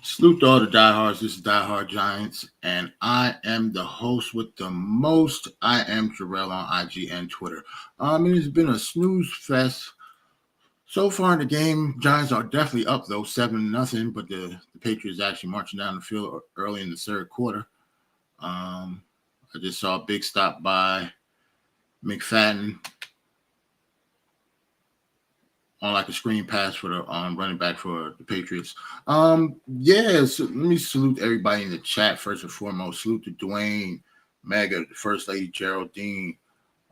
Salute to all the diehards. This is Die Hard Giants, and I am the host with the most. I am Jarrell on IG and Twitter. It has been a snooze fest so far in the game. Giants are definitely up though, 7-0, but the Patriots actually marching down the field early in the third quarter. I just saw a big stop by McFadden on like a screen pass for the running back for the Patriots. So let me salute everybody in the chat first and foremost. Salute to Dwayne, Mega, the First Lady Geraldine,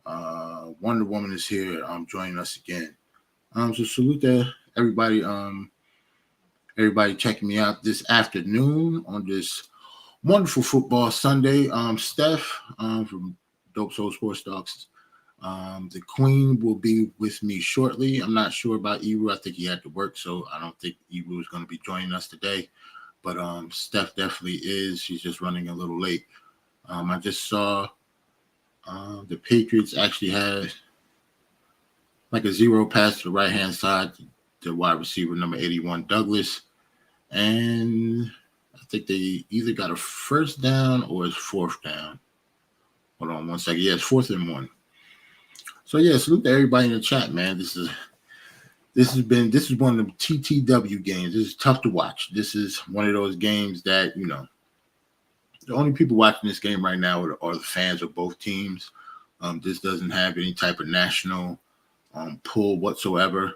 Wonder Woman is here. Joining us again. So salute to everybody. Everybody checking me out this afternoon on this wonderful football Sunday. Steph from Dope Soul Sports Docs. The Queen will be with me shortly. I'm not sure about Ebru. I think he had to work, so I don't think Ebru is going to be joining us today. But Steph definitely is. She's just running a little late. I just saw the Patriots actually had like a zero pass to the right-hand side, the wide receiver number 81, Douglas. And I think they either got a first down or it's fourth down. Hold on one second. Yeah, it's 4th and 1. So yeah, salute to everybody in the chat, man. This is one of the TTW games. This is tough to watch. This is one of those games that, the only people watching this game right now are the fans of both teams. This doesn't have any type of national pull whatsoever.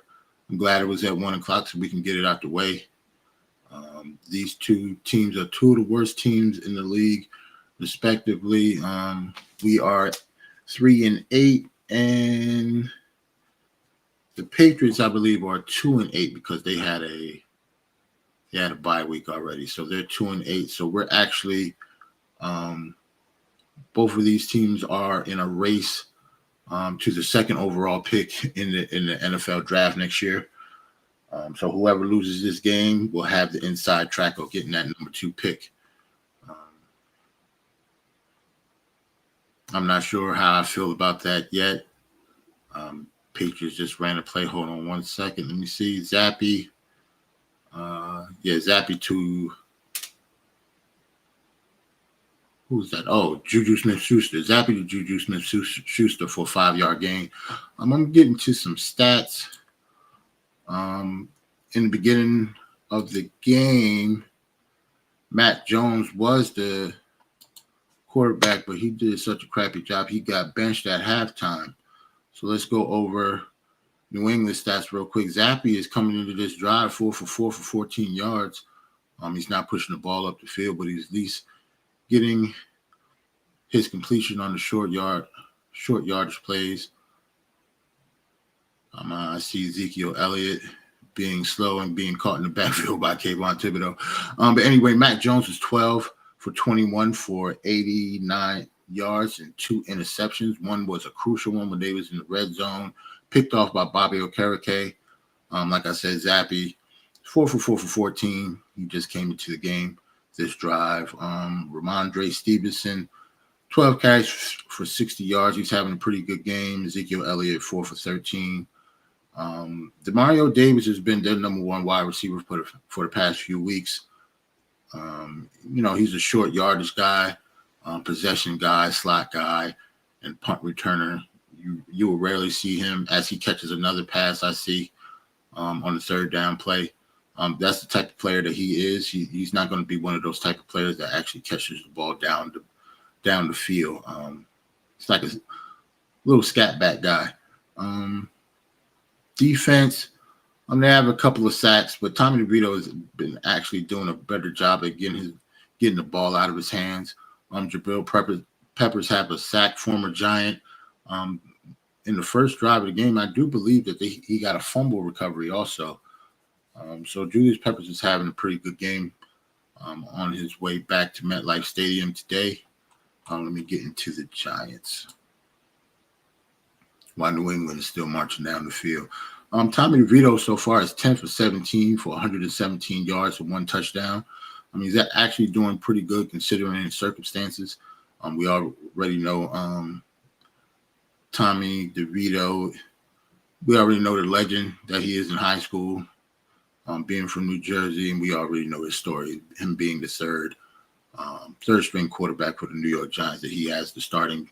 I'm glad it was at 1:00 so we can get it out the way. These two teams are two of the worst teams in the league, respectively. We are 3-8. And the Patriots, I believe, are 2-8 because they had a bye week already. So they're 2-8. So we're actually both of these teams are in a race to the second overall pick in the NFL draft next year. So whoever loses this game will have the inside track of getting that number 2 pick. I'm not sure how I feel about that yet. Patriots just ran a play. Hold on one second. Let me see. Zappy. Zappy to. Who's that? Oh, Juju Smith-Schuster. Zappy to Juju Smith-Schuster for a 5-yard gain. I'm getting to some stats. In the beginning of the game, Matt Jones was the quarterback, but he did such a crappy job. He got benched at halftime. So let's go over New England stats real quick. Zappy is coming into this drive 4 for 4 for 14 yards. He's not pushing the ball up the field, but he's at least getting his completion on the short yardage plays. I see Ezekiel Elliott being slow and being caught in the backfield by Kayvon Thibodeau. But anyway, Mac Jones was 12 for 21 for 89 yards and 2 interceptions. One was a crucial one when they was in the red zone, picked off by Bobby Okereke. Like I said, Zappy, 4 for 4 for 14. He just came into the game this drive. Ramondre Stevenson, 12 carries for 60 yards. He's having a pretty good game. Ezekiel Elliott, 4 for 13. Demario Davis has been their number 1 wide receiver for the past few weeks. He's a short yardage guy, possession guy, slot guy, and punt returner. You will rarely see him as he catches another pass. I see on the third down play. That's the type of player that he is. He's not going to be one of those type of players that actually catches the ball down the field. It's like a little scat back guy. Defense, they have a couple of sacks, but Tommy DeVito has been actually doing a better job at getting the ball out of his hands. Jabril Peppers have a sack, former Giant. In the first drive of the game, I do believe that he got a fumble recovery also. So Julius Peppers is having a pretty good game on his way back to MetLife Stadium today. Let me get into the Giants. While New England is still marching down the field. Tommy DeVito so far is 10 for 17 for 117 yards and 1 touchdown. He's actually doing pretty good considering the circumstances. We already know Tommy DeVito. We already know the legend that he is in high school. being from New Jersey, and we already know his story, him being the third string quarterback for the New York Giants, that he has the starting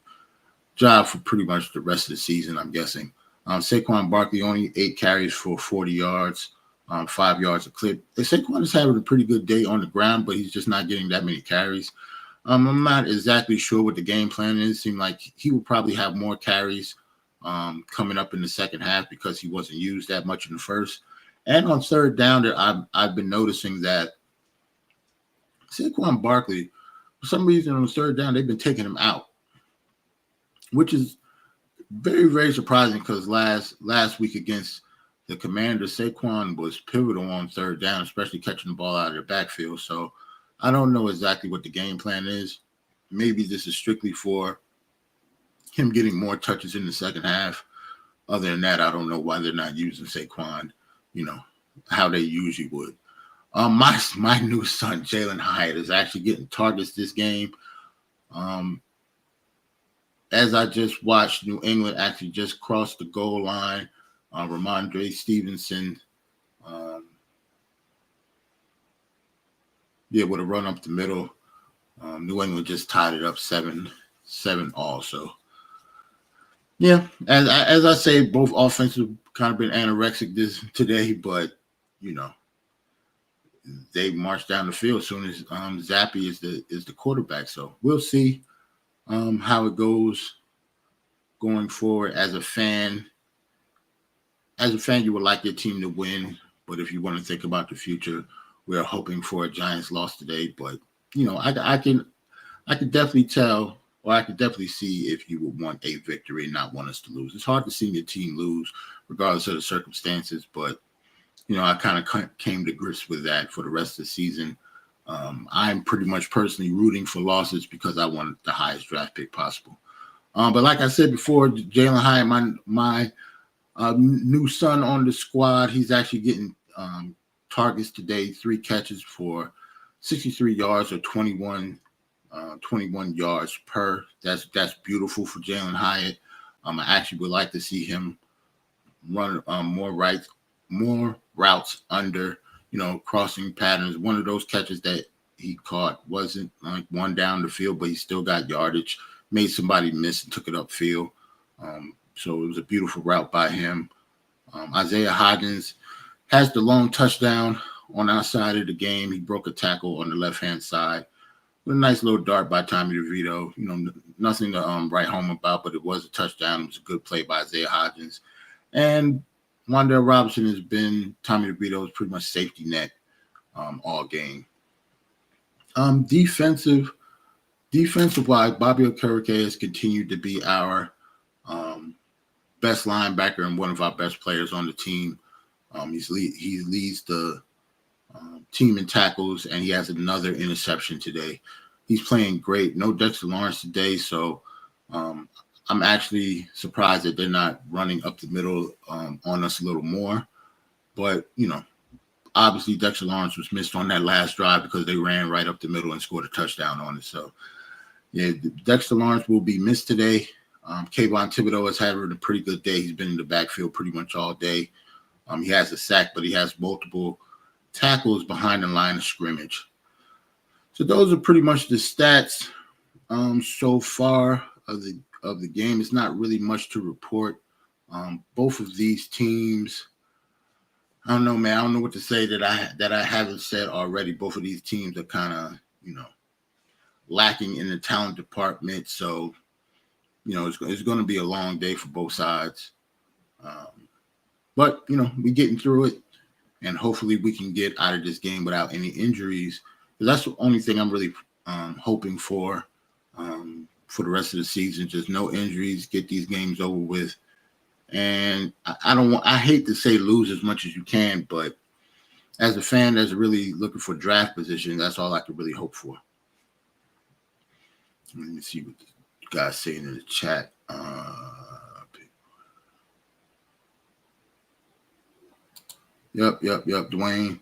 job for pretty much the rest of the season, I'm guessing. Saquon Barkley only 8 carries for 40 yards, 5 yards a clip. Saquon is having a pretty good day on the ground, but he's just not getting that many carries. I'm not exactly sure what the game plan is. It seemed like he will probably have more carries coming up in the second half because he wasn't used that much in the first. And on third down, there I've been noticing that Saquon Barkley, for some reason on third down, they've been taking him out, which is very, very surprising because last week against the Commanders, Saquon was pivotal on third down, especially catching the ball out of the backfield. So I don't know exactly what the game plan is. Maybe this is strictly for him getting more touches in the second half. Other than that, I don't know why they're not using Saquon, how they usually would. My new son, Jalen Hyatt, is actually getting targets this game. As I just watched, New England actually just crossed the goal line. Ramondre Stevenson, with a run up the middle. New England just tied it up 7-7 also. Yeah, as I say, both offenses kind of been anorexic today, but they marched down the field as soon as Zappy is the quarterback. So we'll see how it goes going forward. As a fan, you would like your team to win, but if you want to think about the future, we're hoping for a Giants loss today. But I can definitely tell, or I could definitely see if you would want a victory and not want us to lose. It's hard to see your team lose, regardless of the circumstances. But I kind of came to grips with that for the rest of the season. I'm pretty much personally rooting for losses because I want the highest draft pick possible. But like I said before, Jalen Hyatt, my new son on the squad, he's actually getting targets today, 3 catches for 63 yards or 21 yards per. That's beautiful for Jalen Hyatt. I actually would like to see him run more routes under, crossing patterns. One of those catches that he caught wasn't like one down the field, but he still got yardage, made somebody miss and took it upfield. So it was a beautiful route by him. Isaiah Hodgins has the long touchdown on our side of the game. He broke a tackle on the left-hand side with a nice little dart by Tommy DeVito. Nothing to write home about, but it was a touchdown. It was a good play by Isaiah Hodgins. And Wan'Dale Robinson has been Tommy DeVito's pretty much safety net all game. Defensive-wise, Bobby Okereke has continued to be our best linebacker and one of our best players on the team. He leads the team in tackles, and he has another interception today. He's playing great. No Dexter Lawrence today, so I'm actually surprised that they're not running up the middle on us a little more. But, obviously Dexter Lawrence was missed on that last drive because they ran right up the middle and scored a touchdown on it. So, yeah, Dexter Lawrence will be missed today. Kayvon Thibodeau is having a pretty good day. He's been in the backfield pretty much all day. He has a sack, but he has multiple tackles behind the line of scrimmage. So those are pretty much the stats so far of the game. It's not really much to report. Both of these teams, I don't know, man. I don't know what to say that I haven't said already. Both of these teams are kind of, lacking in the talent department. So, it's going to be a long day for both sides. But, we're getting through it, and hopefully we can get out of this game without any injuries. Because that's the only thing I'm really hoping for the rest of the season. Just no injuries, get these games over with. And I hate to say lose as much as you can, but as a fan that's really looking for draft position, that's all I could really hope for. Let me see what the guy's saying in the chat. Yep, Dwayne.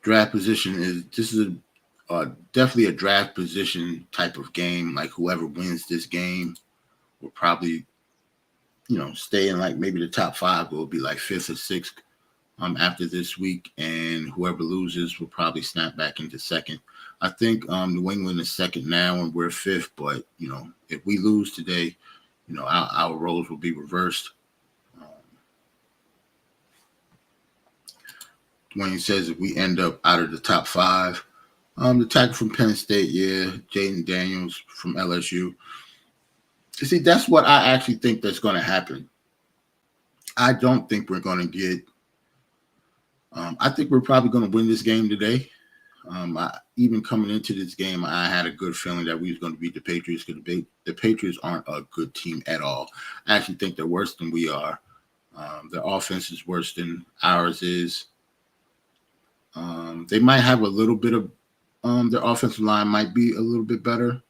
Draft position is definitely a draft position type of game. Like whoever wins this game will probably, stay in like maybe the top 5. It will be like 5th or 6th after this week, and whoever loses will probably snap back into second. I think New England is second now, and we're fifth. But if we lose today, our roles will be reversed. Dwayne says if we end up out of the top five, the tackle from Penn State, yeah, Jaden Daniels from LSU. You see, that's what I actually think that's going to happen. I don't think we're going to get. I think we're probably going to win this game today. Even coming into this game, I had a good feeling that we was going to beat the Patriots because the Patriots aren't a good team at all. I actually think they're worse than we are. Their offense is worse than ours is. They might have a little bit of their offensive line might be a little bit better.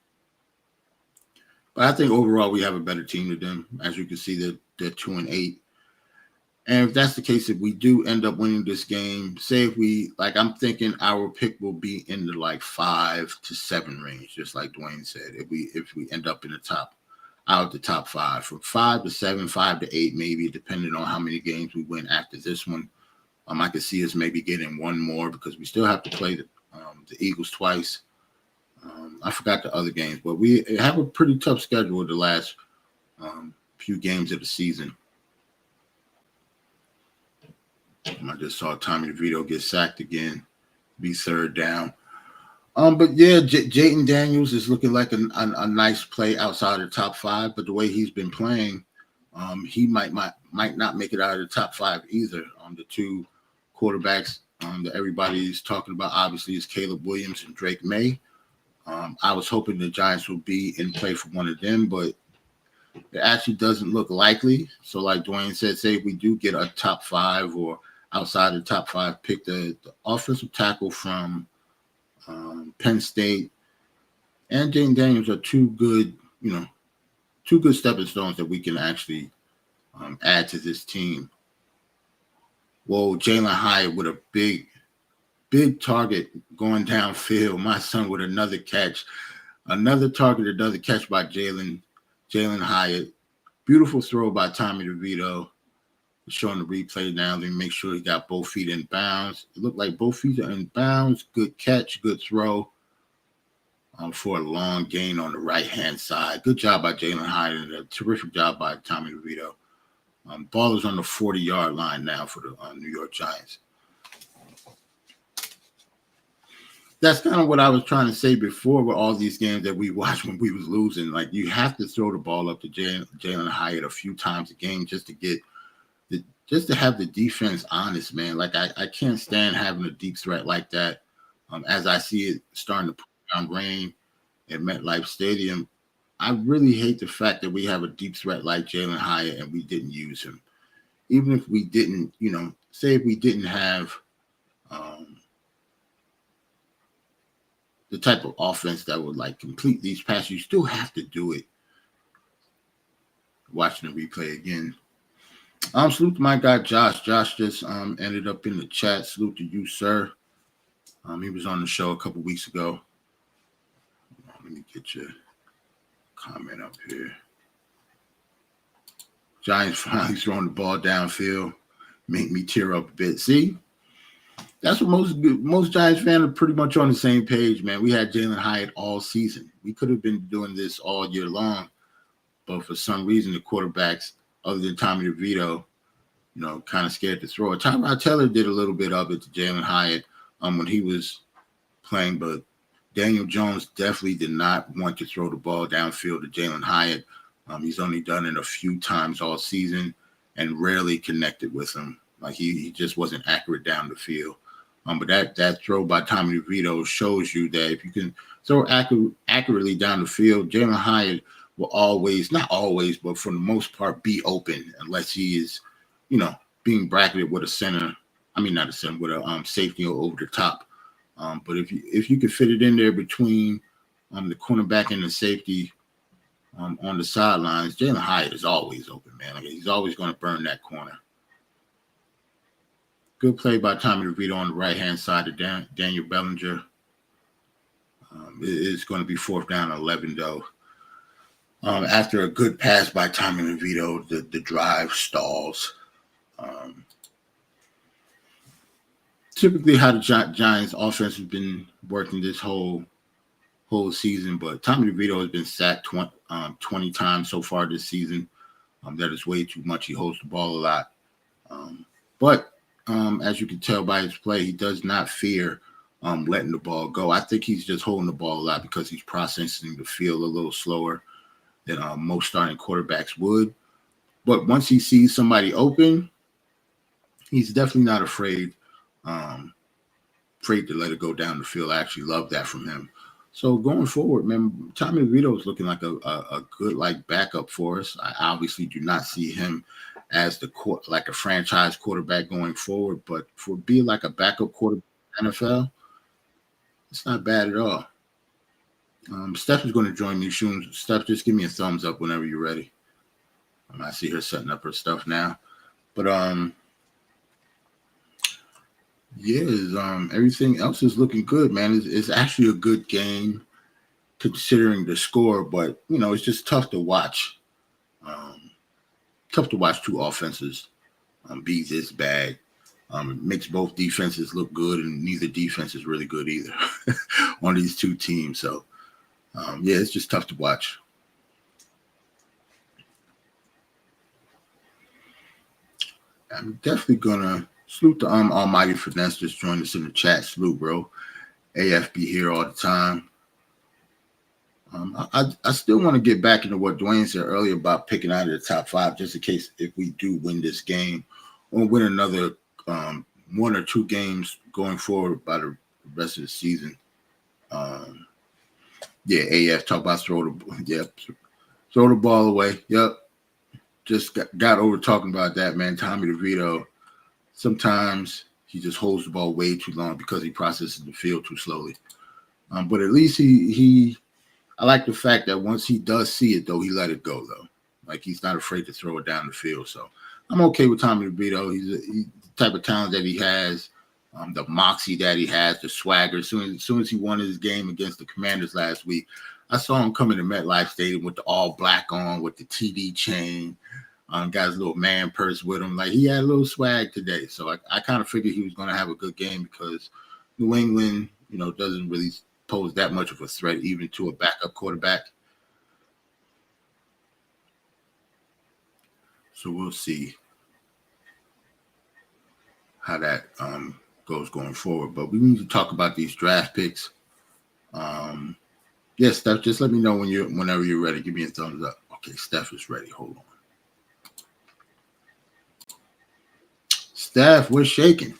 But I think overall we have a better team than them. As you can see, they're 2-8. And if that's the case, if we do end up winning this game, say if we I'm thinking our pick will be in the 5 to 7 range, just like Dwayne said. If we end up in the top, out the top 5, from 5 to 7, 5 to 8, maybe depending on how many games we win after this one. I could see us maybe getting one more because we still have to play the Eagles twice. I forgot the other games, but we have a pretty tough schedule the last few games of the season. I just saw Tommy DeVito get sacked again, be third down. But yeah, Jaden Daniels is looking like a nice play outside of the top 5, but the way he's been playing, he might not make it out of the top 5 either. The two quarterbacks that everybody's talking about obviously is Caleb Williams and Drake May. I was hoping the Giants would be in play for one of them, but it actually doesn't look likely. So like Dwayne said, say if we do get a top 5 or outside the top 5 pick, the offensive tackle from Penn State and Jaden Daniels are two good stepping stones that we can actually add to this team. Whoa, Jalen Hyatt with a big target going downfield. My son with another catch. Another target, another catch by Jalen Hyatt. Beautiful throw by Tommy DeVito. Showing the replay now. Let me make sure he got both feet in bounds. It looked like both feet are in bounds. Good catch, good throw for a long gain on the right-hand side. Good job by Jalen Hyatt and a terrific job by Tommy DeVito. Ball is on the 40-yard line now for the New York Giants. That's kind of what I was trying to say before with all these games that we watched when we was losing. Like, you have to throw the ball up to Jalen Hyatt a few times a game just to have the defense honest, man. Like, I can't stand having a deep threat like that. As I see it starting to put down rain at MetLife Stadium, I really hate the fact that we have a deep threat like Jalen Hyatt and we didn't use him. Even if we didn't, say if we didn't have the type of offense that would complete these passes, you still have to do it. Watching the replay again. Salute to my guy Josh. Josh just ended up in the chat. Salute to you, sir. He was on the show a couple weeks ago. Let me get your comment up here. Giants finally throwing the ball downfield. Make me tear up a bit. See? That's what most Giants fans are pretty much on the same page, man. We had Jalen Hyatt all season. We could have been doing this all year long, but for some reason the quarterbacks, other than Tommy DeVito, kind of scared to throw it. Tyrod Taylor did a little bit of it to Jalen Hyatt when he was playing, but Daniel Jones definitely did not want to throw the ball downfield to Jalen Hyatt. He's only done it a few times all season and rarely connected with him. Like he just wasn't accurate down the field. But that throw by Tommy DeVito shows you that if you can throw accurately down the field, Jalen Hyatt will always, not always, but for the most part, be open unless he is, being bracketed with a center. I mean, not a center, with a safety over the top. But if you could fit it in there between the cornerback and the safety on the sidelines, Jalen Hyatt is always open, man. Like, he's always going to burn that corner. Good play by Tommy DeVito on the right-hand side of Daniel Bellinger. It's going to be 4th down 11, though. After a good pass by Tommy DeVito, the drive stalls. typically how the Giants offense has been working this whole season, but Tommy DeVito has been sacked 20 times so far this season. That is way too much. He holds the ball a lot. But as you can tell by his play, he does not fear letting the ball go. I think he's just holding the ball a lot because he's processing the field a little slower than most starting quarterbacks would. But once he sees somebody open, he's definitely not afraid to let it go down the field. I actually love that from him. So going forward, man, Tommy DeVito is looking like a good backup for us. I obviously do not see him as a franchise quarterback going forward, but for being like a backup quarterback in the NFL, it's not bad at all. Steph is going to join me soon. Steph, just give me a thumbs up whenever you're ready. I see her setting up her stuff now, but everything else is looking good, man. It's actually a good game considering the score, but it's just tough to watch. Tough to watch two offenses be this bad. It makes both defenses look good, and neither defense is really good either on these two teams. So, it's just tough to watch. I'm definitely gonna salute the Almighty Finesse just joined us in the chat. Salute, bro. AF be here all the time. I still want to get back into what Dwayne said earlier about picking out of the top 5, just in case if we do win this game or win another 1 or 2 games going forward by the rest of the season. AF talk about throw the ball away. Yep. Just got over talking about that, man. Tommy DeVito, sometimes he just holds the ball way too long because he processes the field too slowly. But at least I like the fact that once he does see it, though, he let it go, though. Like, he's not afraid to throw it down the field. So I'm okay with Tommy DeVito. He's the type of talent that he has, the moxie that he has, the swagger. As soon as he won his game against the Commanders last week, I saw him coming to MetLife Stadium with the all black on, with the TD chain. Got his little man purse with him. Like, he had a little swag today. So I kind of figured he was going to have a good game because New England, doesn't really pose that much of a threat even to a backup quarterback. So we'll see how that goes going forward. But we need to talk about these draft picks. Steph, just let me know whenever you're ready. Give me a thumbs up. Okay, Steph is ready. Hold on. Steph, we're shaking.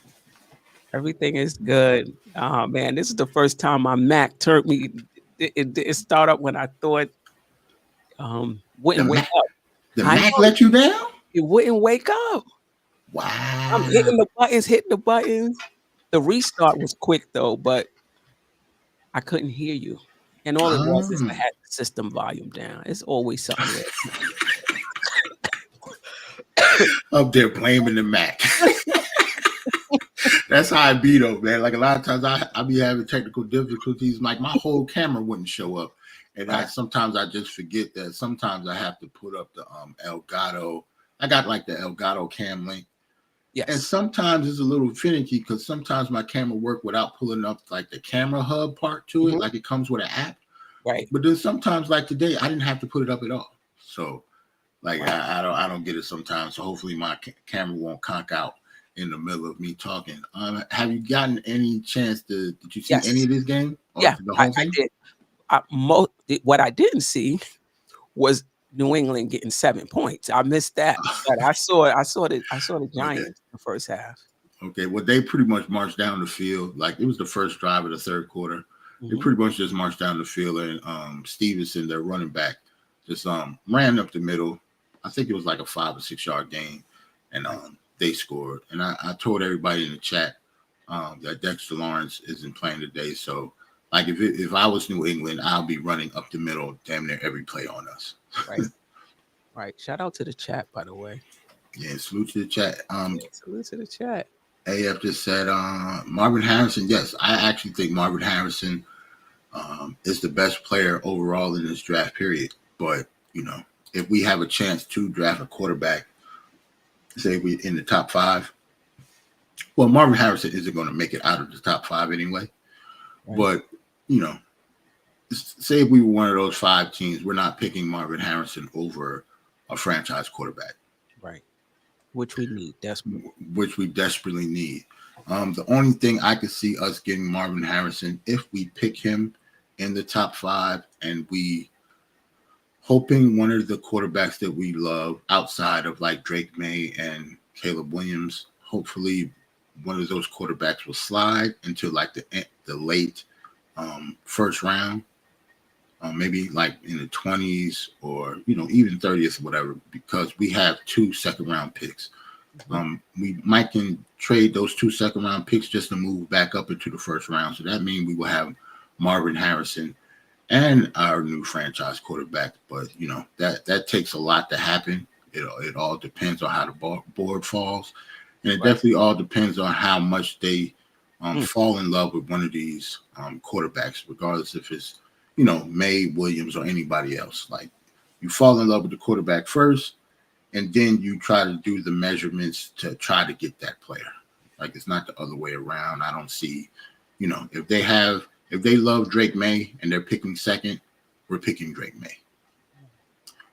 Everything is good. Man, this is the first time my Mac turned me. It started up when I thought wouldn't wake up. The Mac let you down? It wouldn't wake up. Wow. I'm hitting the buttons. The restart was quick though, but I couldn't hear you. And all it was is I had the system volume down. It's always something there. Up there blaming the Mac. That's how I be though, man. Like, a lot of times I be having technical difficulties. Like, my whole camera wouldn't show up. And sometimes I just forget that sometimes I have to put up the Elgato. I got like the Elgato cam link. Yes. And sometimes it's a little finicky because sometimes my camera work without pulling up like the camera hub part to it. Like, it comes with an app. Right. But then sometimes, like today, I didn't have to put it up at all. So like, I don't get it sometimes. So hopefully my camera won't conk out in the middle of me talking. Have you gotten any chance did you see any of this game? Yeah, I did. What I didn't see was New England getting 7 points. I missed that, but I saw the Giants in the first half. Okay, well, they pretty much marched down the field. Like, it was the first drive of the third quarter. They pretty much just marched down the field, and Stevenson, their running back, just ran up the middle. I think it was like a 5 or 6 yard gain, and they scored. And I told everybody in the chat that Dexter Lawrence isn't playing today. So, like, if I was New England, I'll be running up the middle damn near every play on us. Right. Shout out to the chat, by the way. Yeah, salute to the chat. Salute to the chat. AF just said Marvin Harrison. Yes, I actually think Marvin Harrison is the best player overall in this draft period. But, if we have a chance to draft a quarterback, say we in the top 5, Well, Marvin Harrison isn't going to make it out of the top 5 anyway. Right. But, you know, say if we were one of those 5 teams, we're not picking Marvin Harrison over a franchise quarterback. Right. Which we need desperately. Which we desperately need. The only thing I could see us getting Marvin Harrison, if we pick him in the top 5 and we hoping one of the quarterbacks that we love outside of like Drake May and Caleb Williams, hopefully one of those quarterbacks will slide into like the late first round, maybe like in the 20s or, you know, even 30th or whatever, because we have 2 second-round picks. We might can trade those 2 second-round picks just to move back up into the first round. So that means we will have Marvin Harrison and our new franchise quarterback. But, you know, that takes a lot to happen. It all depends on how the board falls. And it definitely all depends on how much they fall in love with one of these quarterbacks, regardless if it's, you know, May, Williams, or anybody else. Like, you fall in love with the quarterback first, and then you try to do the measurements to try to get that player. Like, it's not the other way around. I don't see, you know, if they love Drake May and they're picking second, we're picking Drake May.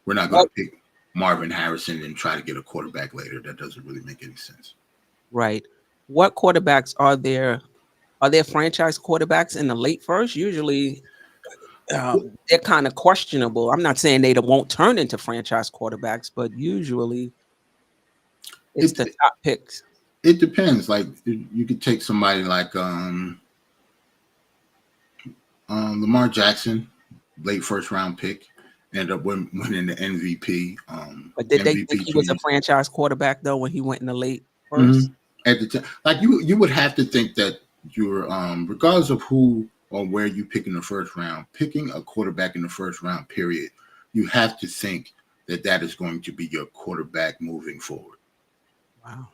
We're not going to pick Marvin Harrison and try to get a quarterback later. That doesn't really make any sense. Right. What quarterbacks are there? Are there franchise quarterbacks in the late first? Usually they're kind of questionable. I'm not saying they won't turn into franchise quarterbacks, but usually it's the top picks. It depends. Like, you could take somebody like Lamar Jackson, late first round pick, ended up winning the MVP. But did they think he was a franchise quarterback though when he went in the late first? At the time, like you would have to think that you're regardless of who or where you pick in the first round, picking a quarterback in the first round, period, you have to think that is going to be your quarterback moving forward. Wow.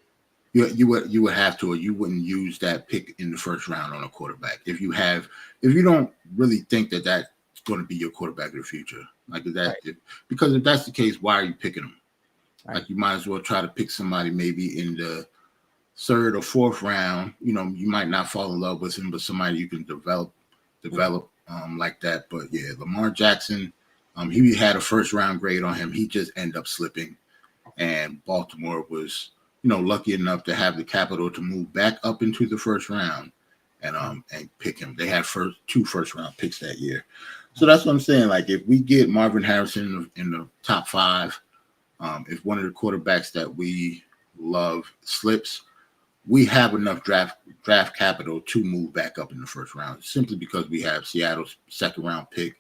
You would have to, or you wouldn't use that pick in the first round on a quarterback if you don't really think that that's going to be your quarterback of the future. Like that, because if that's the case, why are you picking them? Right. Like, you might as well try to pick somebody maybe in the 3rd or 4th round. You know, you might not fall in love with him, but somebody you can develop like that. But yeah, Lamar Jackson, he had a first round grade on him. He just ended up slipping, and Baltimore was, you know, lucky enough to have the capital to move back up into the first round and pick him. They had 2 first round picks that year. So that's what I'm saying. Like, if we get Marvin Harrison in the top 5, if one of the quarterbacks that we love slips, we have enough draft capital to move back up in the first round, simply because we have Seattle's second round pick.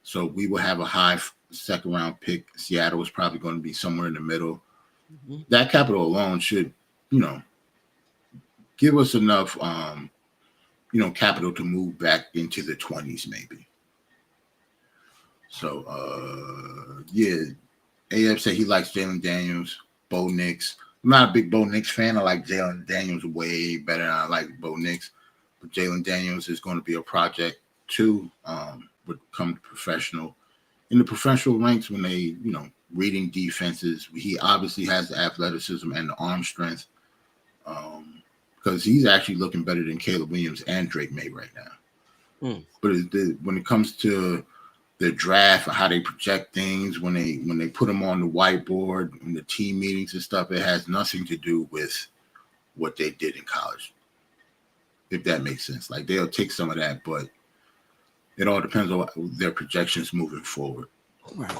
So we will have a high second round pick. Seattle is probably going to be somewhere in the middle. That capital alone should, you know, give us enough, you know, capital to move back into the 20s maybe. So, yeah, AF said he likes Jalen Daniels, Bo Nix. I'm not a big Bo Nix fan. I like Jalen Daniels way better than I like Bo Nix. But Jalen Daniels is going to be a project too, would come professional. In the professional ranks, when they, you know, reading defenses, he obviously has the athleticism and the arm strength, because he's actually looking better than Caleb Williams and Drake May right now. But when it comes to the draft, how they project things, when they put them on the whiteboard in the team meetings and stuff, it has nothing to do with what they did in college, if that makes sense. Like, they'll take some of that, but it all depends on their projections moving forward. Right.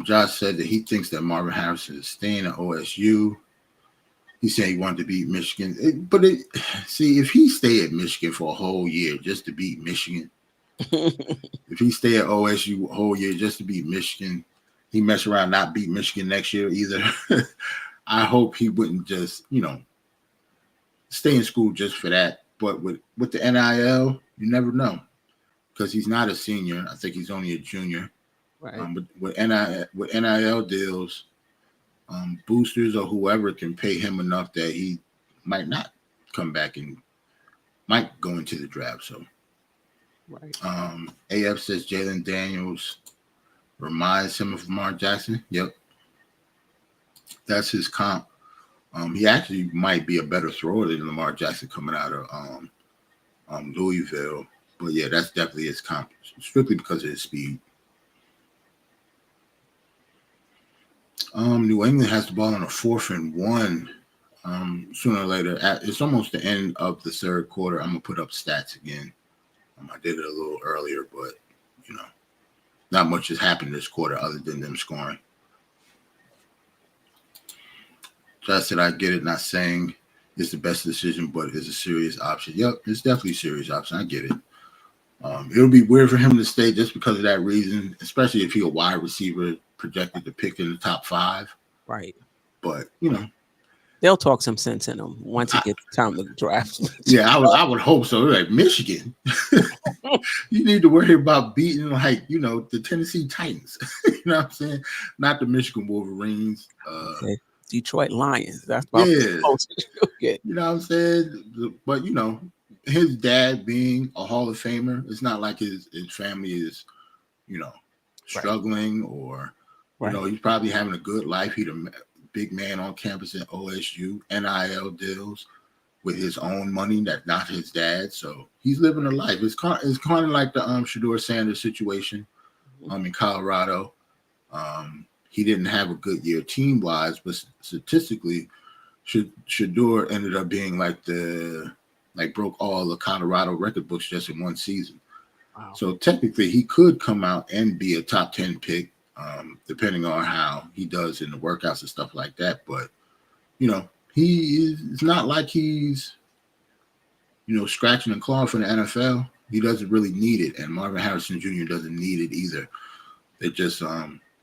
Josh said that he thinks that Marvin Harrison is staying at OSU. He said he wanted to beat Michigan. See, if he stay at Michigan for a whole year just to beat Michigan, if he stay at OSU a whole year just to beat Michigan, he mess around not beat Michigan next year either. I hope he wouldn't just, you know, stay in school just for that. But with the NIL, you never know, because he's not a senior. I think he's only a junior. Right. But with NIL deals, boosters or whoever can pay him enough that he might not come back and might go into the draft. So, right. AF says Jalen Daniels reminds him of Lamar Jackson. Yep, that's his comp. He actually might be a better thrower than Lamar Jackson coming out of Louisville. But yeah, that's definitely his comp, strictly because of his speed. New England has the ball on a 4th and 1. Sooner or later, it's almost the end of the third quarter. I'm gonna put up stats again. I did it a little earlier, but not much has happened this quarter other than them scoring. Just that I get it, not saying it's the best decision, but it's a serious option. Yep, it's definitely a serious option. I get it. It'll be weird for him to stay just because of that reason, especially if he's a wide receiver projected to pick in the top 5. Right. But they'll talk some sense in him once it gets time to draft. Yeah, I would hope so. Like Michigan, you need to worry about beating the Tennessee Titans. You know what I'm saying? Not the Michigan Wolverines. Okay. Detroit Lions. That's about the closest you'll get. You know what I'm saying? But his dad being a Hall of Famer, it's not like his family is, struggling or he's probably having a good life. He's a big man on campus at OSU, NIL deals with his own money, that's not his dad. So he's living a life. It's kind of like the Shedeur Sanders situation in Colorado. He didn't have a good year team wise, but statistically, Shedeur ended up being broke all the Colorado record books just in one season. Wow. So technically, he could come out and be a top 10 pick, depending on how he does in the workouts and stuff like that. But it's not like he's scratching and clawing for the NFL. He doesn't really need it, and Marvin Harrison Jr. doesn't need it either. They're just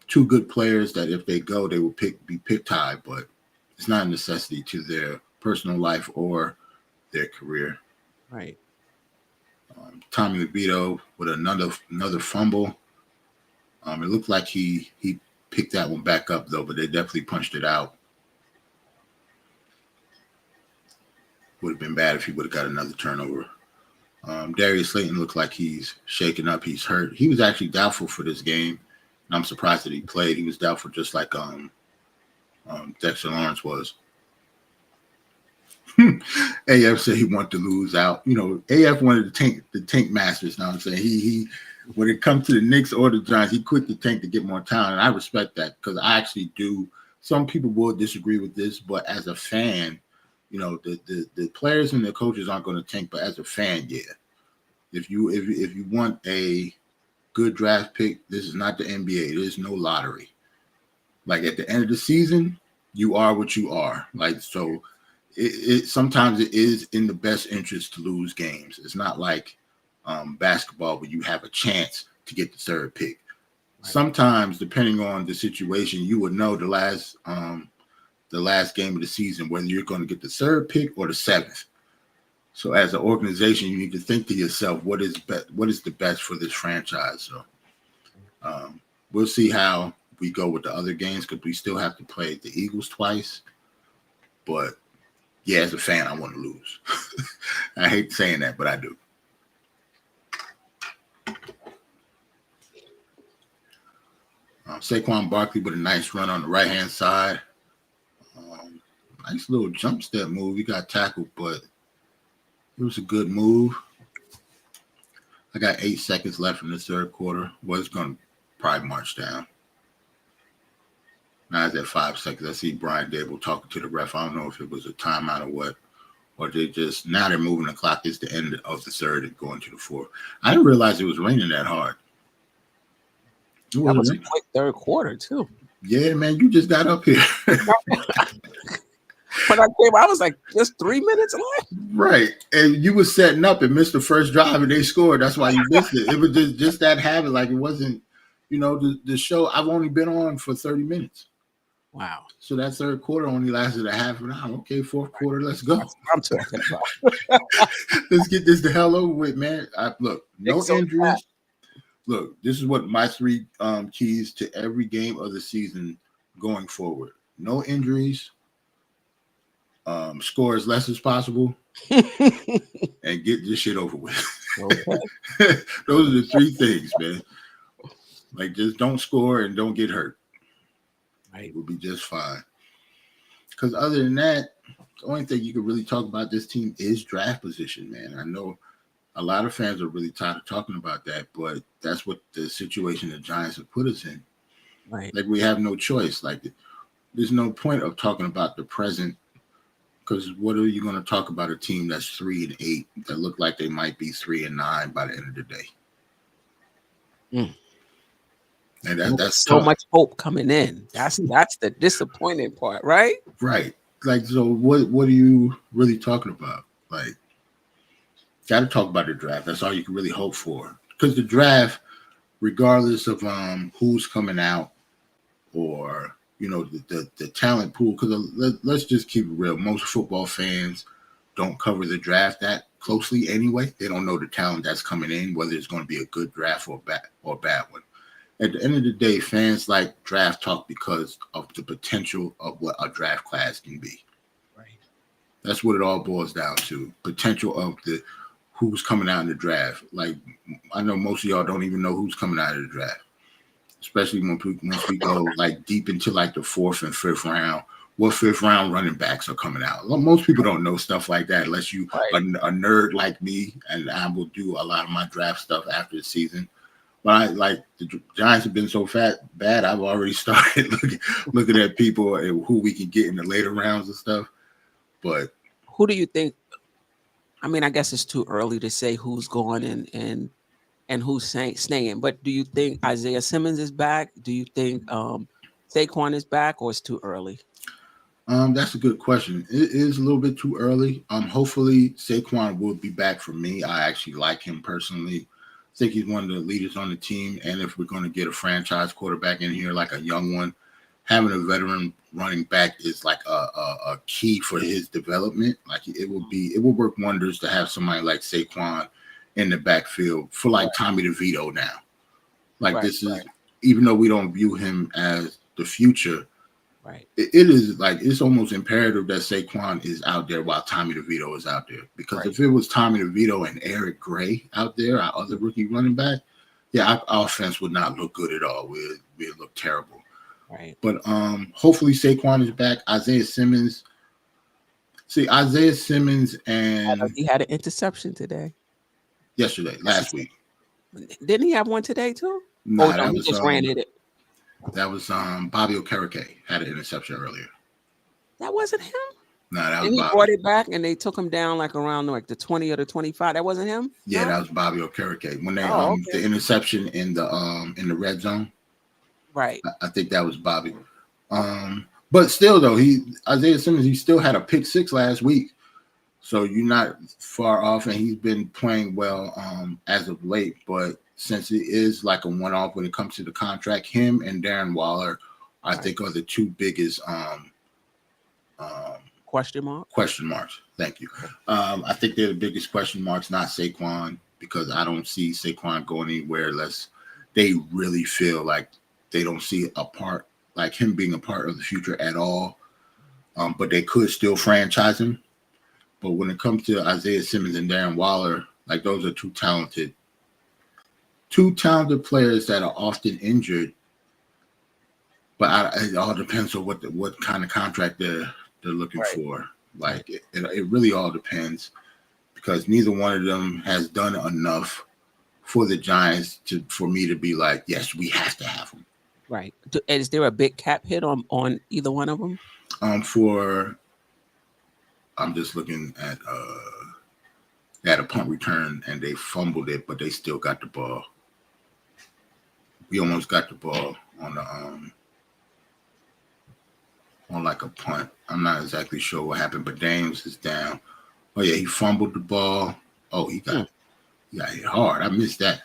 two good players that if they go, they will be picked high, but it's not a necessity to their personal life or their career. Right. Tommy DeVito with another fumble. It looked like he picked that one back up though, but they definitely punched it out. Would have been bad if he would have got another turnover. Darius Slayton looked like he's shaken up. He's hurt. He was actually doubtful for this game, and I'm surprised that he played. He was doubtful just like Dexter Lawrence was. AF said he wanted to lose out. AF wanted the tank masters. Now I'm saying he when it comes to the Knicks or the Giants, he quit the tank to get more talent. And I respect that because I actually do. Some people will disagree with this, but as a fan, the players and the coaches aren't going to tank. But as a fan, yeah, if you want a good draft pick, this is not the NBA. There's no lottery. Like at the end of the season, you are what you are. So. It sometimes it is in the best interest to lose games. It's not like basketball where you have a chance to get the third pick. Right. Sometimes, depending on the situation, you would know the last game of the season whether you're going to get the third pick or the 7th. So, as an organization, you need to think to yourself, what is the best for this franchise? So, we'll see how we go with the other games because we still have to play the Eagles twice, but. Yeah, as a fan, I want to lose. I hate saying that, but I do. Saquon Barkley with a nice run on the right-hand side. Nice little jump step move. He got tackled, but it was a good move. I got 8 seconds left in the third quarter. Was going to probably march down. Now it's at 5 seconds. I see Brian Dable talking to the ref. I don't know if it was a timeout or what. Or they're moving the clock. It's the end of the third and going to the fourth. I didn't realize it was raining that hard. That was a quick third quarter, too. Yeah, man, you just got up here. When I came, I was like, just 3 minutes left. Right. And you were setting up and missed the first drive and they scored. That's why you missed it. It was just that habit. Like it wasn't, the show, I've only been on for 30 minutes. Wow. So that third quarter only lasted a half an hour. Okay, fourth quarter, let's go. I'm talking about. Let's get this the hell over with, man. Look, no injuries. Look, this is what my 3 keys to every game of the season going forward. No injuries. Score as less as possible. And get this shit over with. Okay. Those are the 3 things, man. Like just don't score and don't get hurt. Right. We'll be just fine. because other than that, the only thing you could really talk about this team is draft position, man. I know a lot of fans are really tired of talking about that, but that's what the situation the Giants have put us in. Right. Like we have no choice. Like there's no point of talking about the present because what are you going to talk about a team that's 3-8 that look like they might be 3-9 by the end of the day? Mm. And And that's so tough. much hope coming in. That's the disappointing part, right? Right. Like, so what are you really talking about? Like, got to talk about the draft. That's all you can really hope for. Because the draft, regardless of who's coming out or, you know, the talent pool, because let's just keep it real. Most football fans don't cover the draft that closely anyway. They don't know the talent that's coming in, whether it's going to be a good draft or a bad one. At the end of the day, fans like draft talk because of the potential of what a draft class can be. Right. That's what it all boils down to. Potential of the who's coming out in the draft. Like I know most of y'all don't even know who's coming out of the draft, especially once we go like deep into like the 4th and 5th round. What 5th round running backs are coming out? Well, most people don't know stuff like that unless you Right. a nerd like me, and I will do a lot of my draft stuff after the season. But the Giants have been so bad. I've already started looking at people and who we can get in the later rounds and stuff. But Who do you think? I mean, I guess it's too early to say who's going and who's staying. But do you think Isaiah Simmons is back? Do you think Saquon is back, or it's too early? that's a good question. It is a little bit too early. Hopefully Saquon will be back for me. I actually like him personally. I think he's one of the leaders on the team. And if we're going to get a franchise quarterback in here, like a young one, having a veteran running back is like a key for his development. Like it will work wonders to have somebody like Saquon in the backfield for like Tommy DeVito now. Like this is, even though we don't view him as the future, Right. it is like it's almost imperative that Saquon is out there while Tommy DeVito is out there. Because if it was Tommy DeVito and Eric Gray out there, our other rookie running back, yeah, our offense would not look good at all. We'd look terrible. Right. But hopefully Saquon is back. Isaiah Simmons and He had an interception today. last week. Didn't he have one today too? Nah, no, he just ran it. That was Bobby Okereke had an interception earlier. That wasn't him. Nah, that was And he Bobby. brought it back, and they took him down like around like the 20 or the 25. That wasn't him. Yeah, no? that was Bobby Okereke when they okay. the interception in the red zone. Right. I think that was Bobby. But still though, Isaiah Simmons, he still had a pick 6 last week. So you're not far off, and he's been playing well as of late. But since it is like a one-off when it comes to the contract, him and Darren Waller, I think, are the two biggest question marks. Thank you. I think they're the biggest question marks, not Saquon, because I don't see Saquon going anywhere unless they really feel like they don't see like him being a part of the future at all. But they could still franchise him. But when it comes to Isaiah Simmons and Darren Waller, like those are two talented players that are often injured. But it all depends on what kind of contract they're looking for. Like it really all depends, because neither one of them has done enough for the Giants for me to be like, yes, we have to have them. Right. Is there a big cap hit on either one of them? I'm just looking at a punt return, and they fumbled it, but they still got the ball. We almost got the ball on the on like a punt. I'm not exactly sure what happened, but Dames is down. Oh yeah, he fumbled the ball. Oh, he got hit hard. I missed that.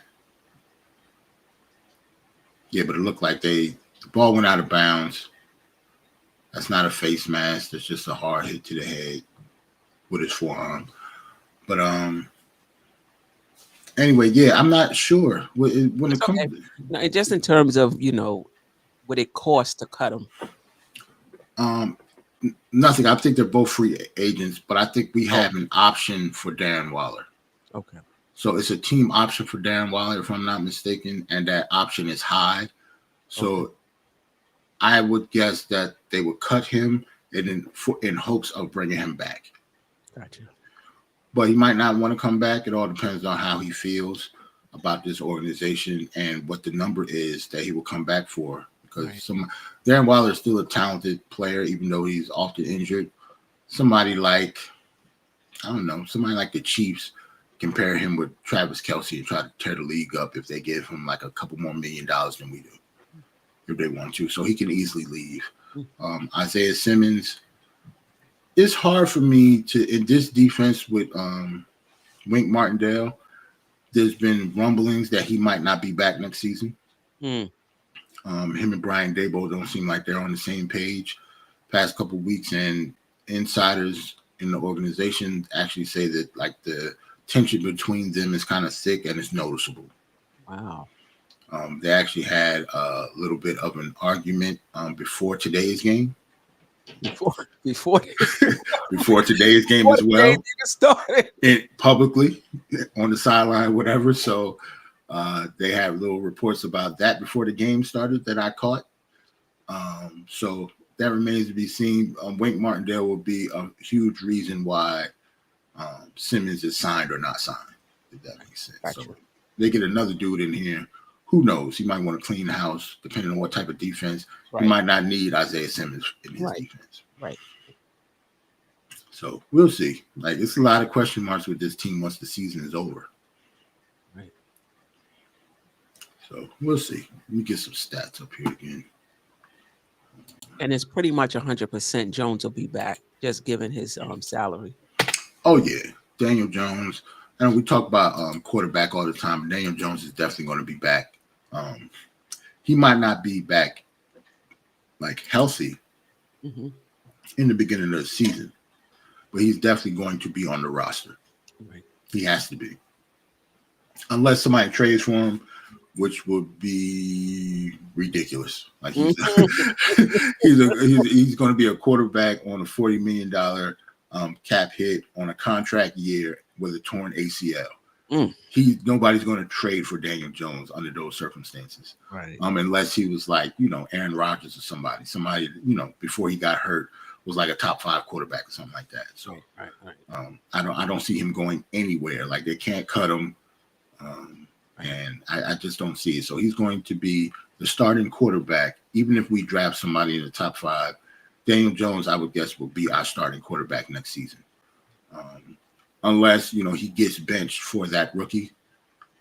Yeah, but it looked like the ball went out of bounds. That's not a face mask. That's just a hard hit to the head with his forearm. But anyway, yeah, I'm not sure when it comes. No, just in terms of what it costs to cut them. Nothing. I think they're both free agents, but I think we have an option for Darren Waller. Okay. So it's a team option for Darren Waller, if I'm not mistaken, and that option is high. So I would guess that they would cut him in hopes of bringing him back. Gotcha. But he might not want to come back. It all depends on how he feels about this organization and what the number is that he will come back for. Because Darren Waller is still a talented player, even though he's often injured. Somebody like, I don't know, somebody like the Chiefs compare him with Travis Kelce and try to tear the league up if they give him like a couple more $1 million than we do, if they want to. So he can easily leave. Isaiah Simmons, it's hard for me to, in this defense with Wink Martindale, there's been rumblings that he might not be back next season. Him and Brian Daboll don't seem like they're on the same page past couple weeks, and insiders in the organization actually say that like the tension between them is kind of thick and it's noticeable. Wow. They actually had a little bit of an argument before today's game. Before today's game as well. Started publicly on the sideline, whatever. So they have little reports about that before the game started that I caught. So that remains to be seen. Wink Martindale will be a huge reason why Simmons is signed or not signed, if that makes sense. Gotcha. So they get another dude in here. Who knows? He might want to clean the house, depending on what type of defense. Right. He might not need Isaiah Simmons in his defense. Right. So we'll see. Like, it's a lot of question marks with this team once the season is over. Right. So we'll see. Let me get some stats up here again. And it's pretty much 100% Jones will be back, just given his salary. Oh, yeah. Daniel Jones. And we talk about quarterback all the time. Daniel Jones is definitely going to be back. He might not be back like healthy in the beginning of the season, but he's definitely going to be on the roster. Right. He has to be, unless somebody trades for him, which would be ridiculous. Like he's going to be a quarterback on a $40 million cap hit on a contract year with a torn ACL. Nobody's going to trade for Daniel Jones under those circumstances. Right. Unless he was like, Aaron Rodgers or somebody, before he got hurt was like a top 5 quarterback or something like that. So I don't see him going anywhere. Like, they can't cut him. And I just don't see it. So he's going to be the starting quarterback. Even if we draft somebody in the top 5, Daniel Jones, I would guess, will be our starting quarterback next season. Unless, he gets benched for that rookie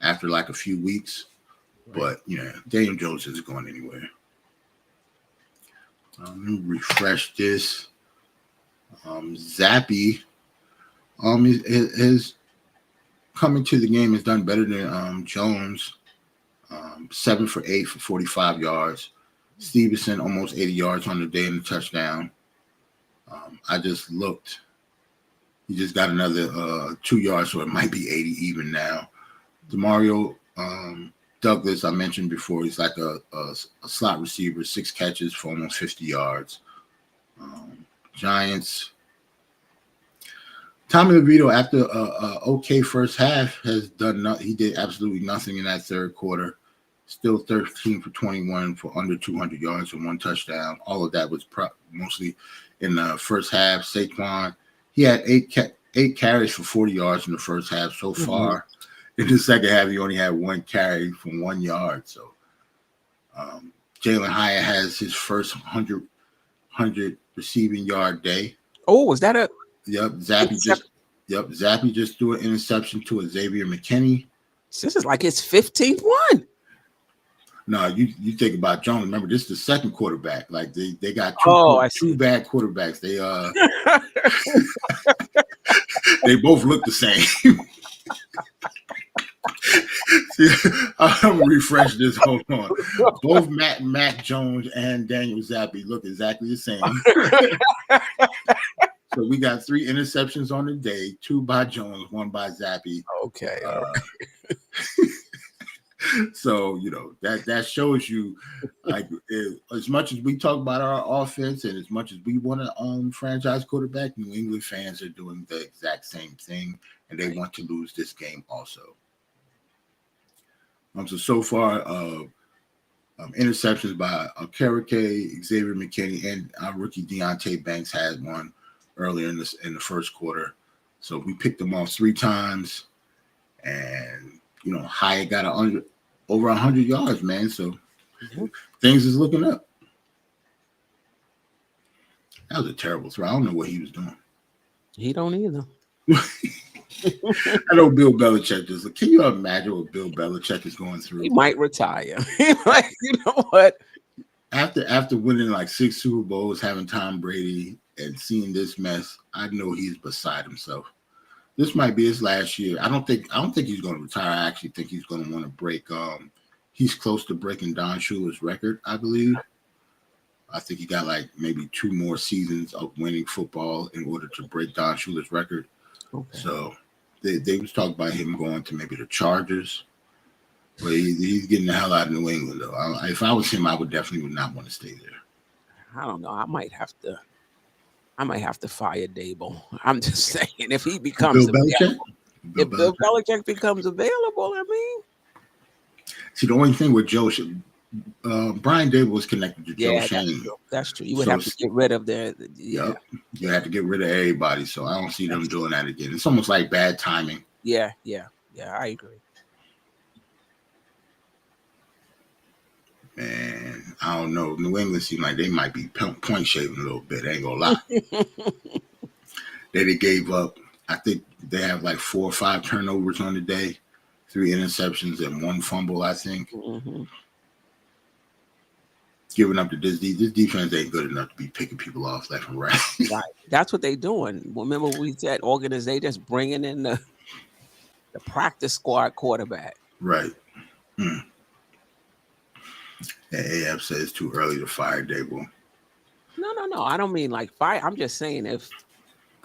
after like a few weeks. Right. But, Daniel Jones isn't going anywhere. Let me refresh this. Zappy is coming to the game has done better than Jones. 7 for 8 for 45 yards. Stevenson almost 80 yards on the day in the touchdown. I just looked. He just got another 2 yards, so it might be 80 even now. DeMario Douglas, I mentioned before, he's like a slot receiver, 6 catches for almost 50 yards. Giants. Tommy DeVito, after a okay first half, has done he did absolutely nothing in that third quarter. Still 13 for 21 for under 200 yards and 1 touchdown. All of that was mostly in the first half. Saquon, he had 8 carries for 40 yards in the first half so far. In the second half, he only had 1 carry for 1 yard. So Jalen Hyatt has his first 100 receiving yard day. Oh, was that a? Yep, Zappy just threw an interception to a Xavier McKinney. This is like his 15th one. No, you think about Jones. Remember, this is the second quarterback. Like they got two bad quarterbacks. They they both look the same. I'm gonna refresh this. Hold on. Both Matt Jones and Daniel Zappy look exactly the same. So we got 3 interceptions on the day, 2 by Jones, 1 by Zappy. Okay. All right. So, that shows you, like, as much as we talk about our offense and as much as we want to franchise quarterback, New England fans are doing the exact same thing, and they want to lose this game also. So far, Interceptions by Okereke, Xavier McKinney, and our rookie Deontay Banks had one earlier in the first quarter. So we picked them off 3 times, and Hyatt got over 100 yards, man. So things is looking up. That was a terrible throw. I don't know what he was doing. He don't either. I know Bill Belichick is. Can you imagine what Bill Belichick is going through? He might retire. Like, you know what? After winning like 6 Super Bowls, having Tom Brady, and seeing this mess, I know he's beside himself. This might be his last year. I don't think he's going to retire. I actually think he's going to want to break. He's close to breaking Don Shula's record, I believe. I think he got like maybe 2 more seasons of winning football in order to break Don Shula's record. Okay. So they was talking about him going to maybe the Chargers, but he's getting the hell out of New England though. If I was him, I would definitely not want to stay there. I don't know. I might have to fire Dable. I'm just saying, if he becomes available, if Bill Belichick becomes available, I mean. See, the only thing with Joe, Brian Dable was connected to Joe Shane. That's true. You would have to get rid of Yep. You have to get rid of everybody. So I don't see them doing that again. It's almost like bad timing. Yeah, I agree. Man, I don't know. New England seems like they might be point shaving a little bit. I ain't gonna lie. They gave up. I think they have like 4 or 5 turnovers on the day, 3 interceptions and 1 fumble, I think. Mm-hmm. Giving up to this defense ain't good enough to be picking people off left and right. Right. That's what they doing. Remember we said organization just bringing in the practice squad quarterback. Right. The AF says it's too early to fire Dable. No. I don't mean like fire. I'm just saying if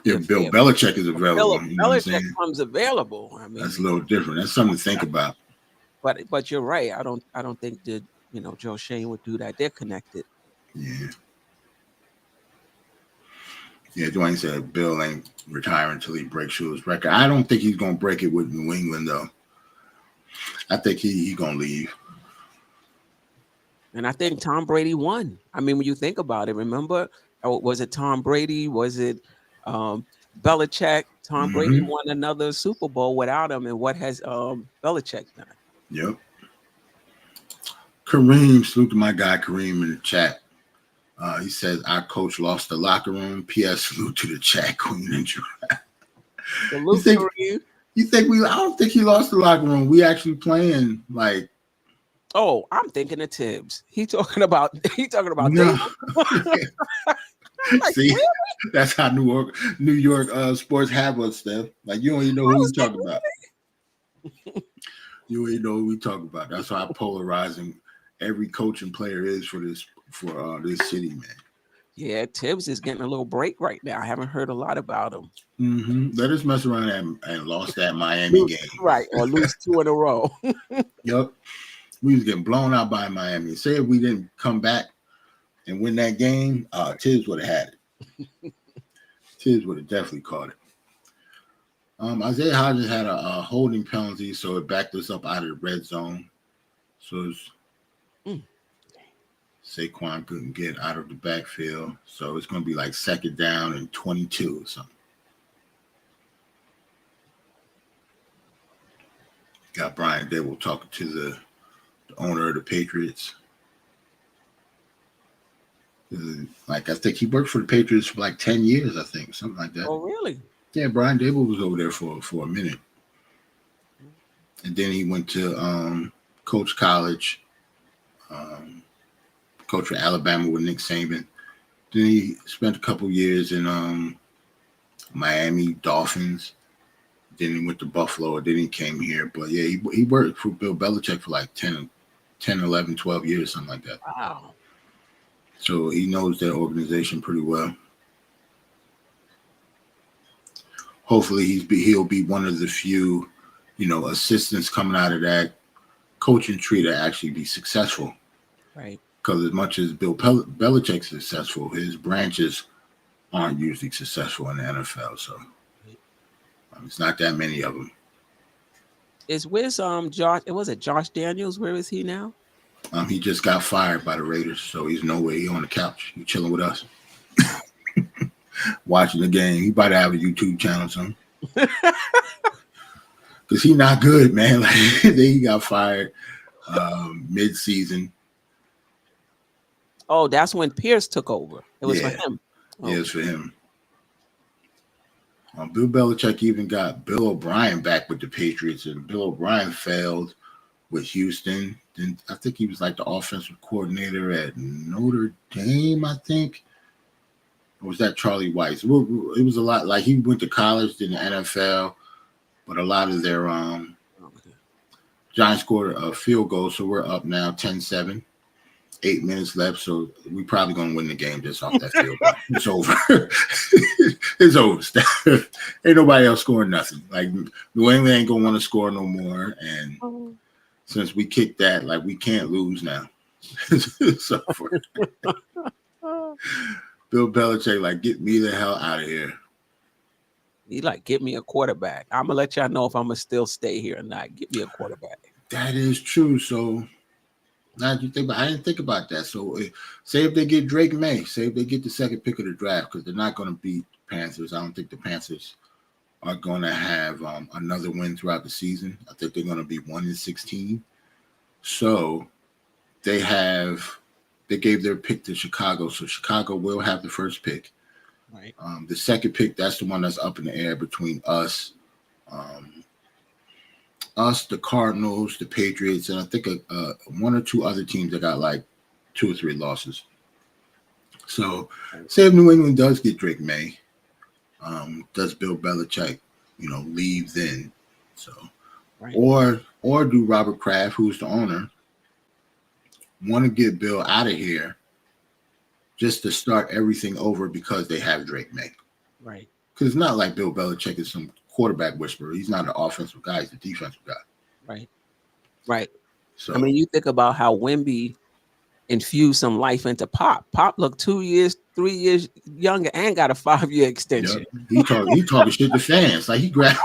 Bill Belichick is available. Belichick comes available. I mean, that's a little different. That's something to think about. But you're right. I don't think that Joe Shane would do that. They're connected. Yeah. Yeah, Dwayne said Bill ain't retiring until he breaks Shula's record. I don't think he's gonna break it with New England though. I think he gonna leave. And I think Tom Brady won. I mean, when you think about it, remember, was it Tom Brady? Was it Belichick? Tom Brady won another Super Bowl without him. And what has Belichick done? Yep. Kareem, salute to my guy Kareem in the chat. He says our coach lost the locker room. P.S. Salute to the chat queen and Giraffe. Salute to you. You think I don't think he lost the locker room. We actually playing like. Oh, I'm thinking of Tibbs. He talking about no. Like, see, really? That's how New York sports have us, Steph. Like you don't even know who we talking about. You don't even know who we talking about. That's how polarizing every coach and player is for this city, man. Yeah, Tibbs is getting a little break right now. I haven't heard a lot about him. Let us mess around and lost that Miami game. Right, or lose 2 in a row. Yep. We was getting blown out by Miami. Say if we didn't come back and win that game, Tibbs would have had it. Tibbs would have definitely caught it. Isaiah Hodgins had a holding penalty, so it backed us up out of the red zone. So Saquon couldn't get out of the backfield. So it's going to be like 2nd down and 22 or something. Got Brian Dable talking to the owner of the Patriots. Like I think he worked for the Patriots for like 10 years, I think, something like that. Oh, really? Yeah, Brian Dable was over there for a minute. And then he went to coach college, coach for Alabama with Nick Saban. Then he spent a couple years in Miami Dolphins. Then he went to Buffalo. Then he came here. But yeah, he worked for Bill Belichick for like 10, 11, 12 years, something like that. Wow. So he knows that organization pretty well. Hopefully he'll be one of the few, assistants coming out of that coaching tree to actually be successful. Right. Because as much as Bill Belichick's successful, his branches aren't usually successful in the NFL. So it's not that many of them. Where's Josh? Was it Josh Daniels? Where is he now? He just got fired by the Raiders, so he's nowhere. He on the couch. He chilling with us, watching the game. He about to have a YouTube channel or something. Because he not good, man. Like, then he got fired mid-season. Oh, that's when Pierce took over. It was for him. Oh. Yeah, it's for him. Bill Belichick even got Bill O'Brien back with the Patriots, and Bill O'Brien failed with Houston. Then I think he was like the offensive coordinator at Notre Dame, I think. Or was that Charlie Weiss? It was a lot. Like, he went to college, did the NFL, but a lot of their Giants scored a field goal, so we're up now 10-7. 8 minutes left, so we probably gonna win the game just off that field goal. It's over. It's over. Ain't nobody else scoring nothing. Like, New England ain't gonna want to score no more. And since we kicked that, like, we can't lose now. It's over. Bill Belichick, like, get me the hell out of here. He like, get me a quarterback. I'm gonna let y'all know if I'm gonna still stay here or not. Get me a quarterback. That is true. So now you think about, I didn't think about that. So say if they get Drake May, say if they get the second pick of the draft, because they're not going to beat the Panthers. I don't think the Panthers are going to have another win throughout the season. I think they're going to be 1-16. So they gave their pick to Chicago. So Chicago will have the first pick. Right. The second pick, that's the one that's up in the air between us, the Cardinals, the Patriots, and I think one or two other teams that got like 2 or 3 losses. So, say if New England does get Drake May, does Bill Belichick, leave then? So, right. Or do Robert Kraft, who's the owner, want to get Bill out of here just to start everything over because they have Drake May? Right. Because it's not like Bill Belichick is some quarterback whisperer. He's not an offensive guy. He's a defensive guy. Right. So, I mean, you think about how Wemby infused some life into Pop. Pop looked 2 years, 3 years younger and got a 5-year extension. Yep. He talking shit to fans. Like, he grabbed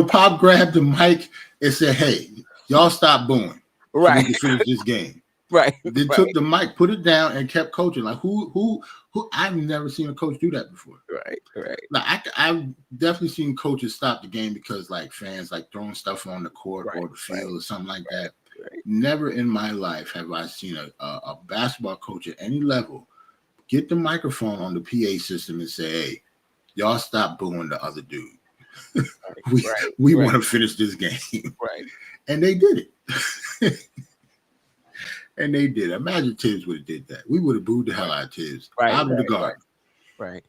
Pop grabbed the mic and said, "Hey, y'all stop booing. Right. So we can finish this game." Right. They took the mic, put it down, and kept coaching. Like, who I've never seen a coach do that before. Right. Like, I've definitely seen coaches stop the game because, like, fans like throwing stuff on the court or the field or something like that. Right. Never in my life have I seen a basketball coach at any level get the microphone on the PA system and say, "Hey, y'all stop booing the other dude. we want to finish this game." Right. And they did it. And they did. Imagine Tibbs would have did that. We would have booed the hell out of Tibbs. Out of the garden. Right.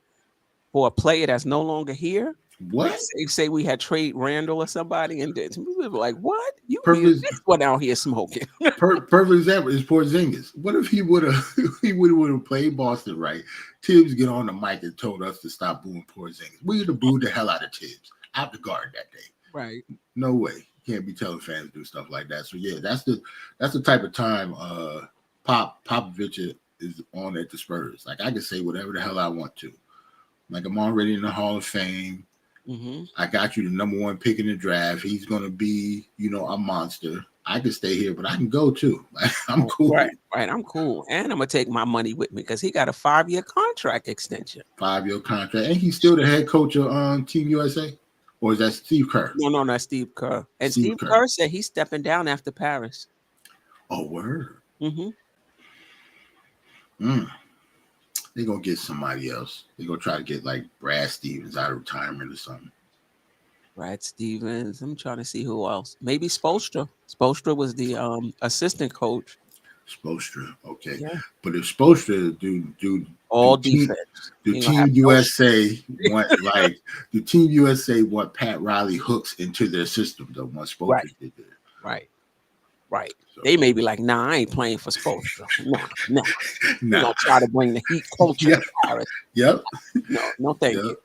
For a player that's no longer here. What? They say we had trade Randall or somebody, and we were like, "What? You this one out here smoking?" Perfect example is Porzingis. What if he would have played Boston right? Tibbs get on the mic and told us to stop booing Porzingis. We would have booed the hell out of Tibbs out the garden that day. Right. No way. Can't be telling fans to do stuff like that. So yeah, that's the type of time Popovich is on at the Spurs. Like, I can say whatever the hell I want to. Like, I'm already in the Hall of Fame. Mm-hmm. I got you the number 1 pick in the draft. He's gonna be, a monster. I can stay here, but I can go too. Like, I'm cool. Right. I'm cool, and I'm gonna take my money with me because he got a 5-year contract extension. 5-year contract, and he's still the head coach of Team USA. Or is that Steve Kerr? No, that's Steve Kerr. And Steve Kerr said he's stepping down after Paris. Oh, word. Mm-hmm. They're going to get somebody else. They're going to try to get, like, Brad Stevens out of retirement or something. Brad Stevens. I'm trying to see who else. Maybe Spoelstra. Spoelstra was the assistant coach. Spoelstra, okay. Yeah. But if Spoelstra do all defense, Team USA want Pat Riley hooks into their system though. Once Spoelstra did that. Right. So, they may be like, "Nah, I ain't playing for Spoelstra. Nah. We're gonna try to bring the Heat culture to Paris." Yep. No, thank you.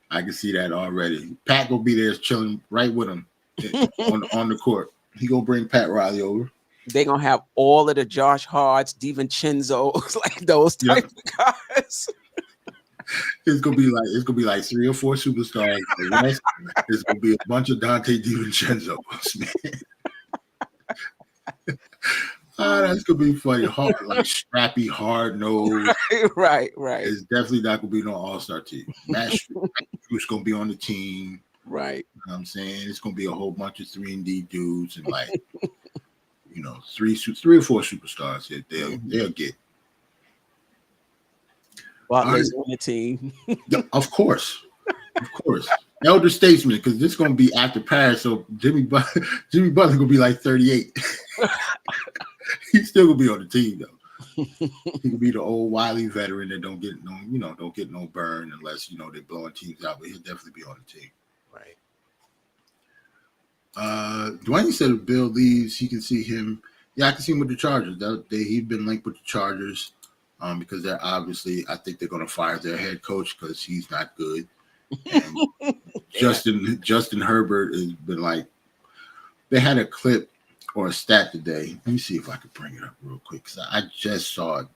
I can see that already. Pat will be there chilling right with him on the court. He gonna bring Pat Riley over. They're gonna have all of the Josh Harts, DiVincenzo's, like those type of guys. It's gonna be like 3 or 4 superstars. It's gonna be a bunch of Dante DiVincenzo's, man. That's gonna be funny. Hard, like scrappy, hard nose. Right. It's definitely not gonna be no all-star team. Matt Strus gonna be on the team. Right. You know what I'm saying? It's gonna be a whole bunch of 3-and-D dudes and like, three or four superstars that they'll get. Butler's on the team. Of course. Elder statesman, because this is gonna be after Paris, so Jimmy Butler gonna be like 38. He's still gonna be on the team though. He could be the old wily veteran that don't get no burn unless they're blowing teams out, but he'll definitely be on the team. Right. Dwayne said if Bill leaves, he can see him. Yeah, I can see him with the Chargers. He's been linked with the Chargers because they're obviously, I think they're going to fire their head coach because he's not good. And Justin Herbert has been like, they had a clip or a stat today. Let me see if I could bring it up real quick because I just saw it.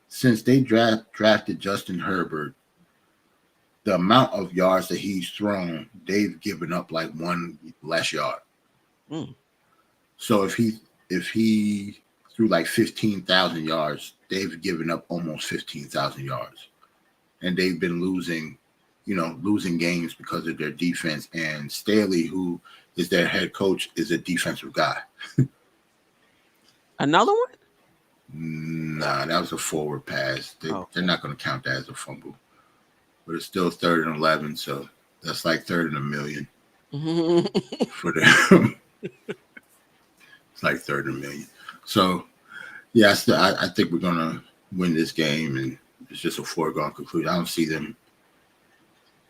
Since they drafted Justin Herbert, the amount of yards that he's thrown, they've given up like one less yard. So if he threw like 15,000 yards, they've given up almost 15,000 yards, and they've been losing games because of their defense. And Staley, who is their head coach, is a defensive guy. Another one? Nah, that was a forward pass. They're not going to count that as a fumble. But it's still 3rd and 11, so that's like 3rd and 1,000,000 for them. It's like 3rd and 1,000,000. So, yeah, I think we're going to win this game, and it's just a foregone conclusion. I don't see them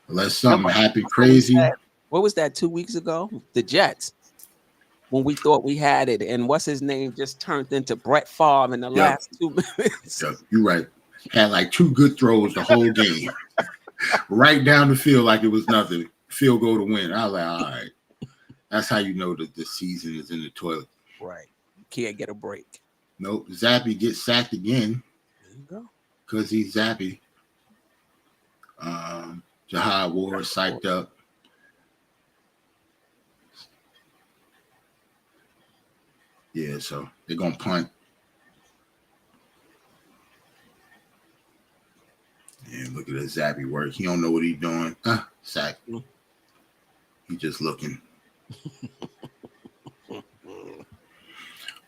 unless something happened crazy. What was that 2 weeks ago? The Jets, when we thought we had it, and what's his name just turned into Brett Favre in the last 2 minutes. Yep, you're right. Had like 2 good throws the whole game. Right down the field like it was nothing. Field goal to win. I was like, all right. That's how you know that the season is in the toilet. Right. Can't get a break. Nope. Zappy gets sacked again. There you go. Because he's Zappy. Jahad Ward psyched up. Yeah, so they're going to punt. Yeah, look at that Zappy work. He don't know what he's doing. Sack. He just looking.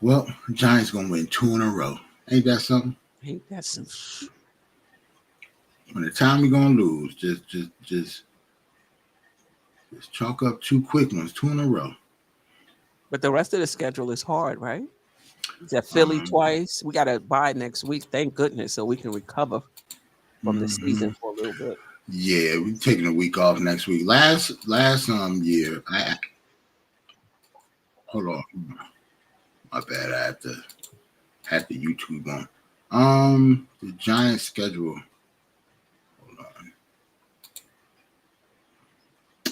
Well, Giants gonna win 2 in a row. Ain't that something? Ain't that some? When the time we gonna lose, just chalk up 2 quick ones, 2 in a row. But the rest of the schedule is hard, right? It's at Philly twice. We got to bye next week. Thank goodness, so we can recover from the season for a little bit. Yeah, we're taking a week off next week. Last year, hold on. My bad. I had the YouTube on. The Giants schedule. Hold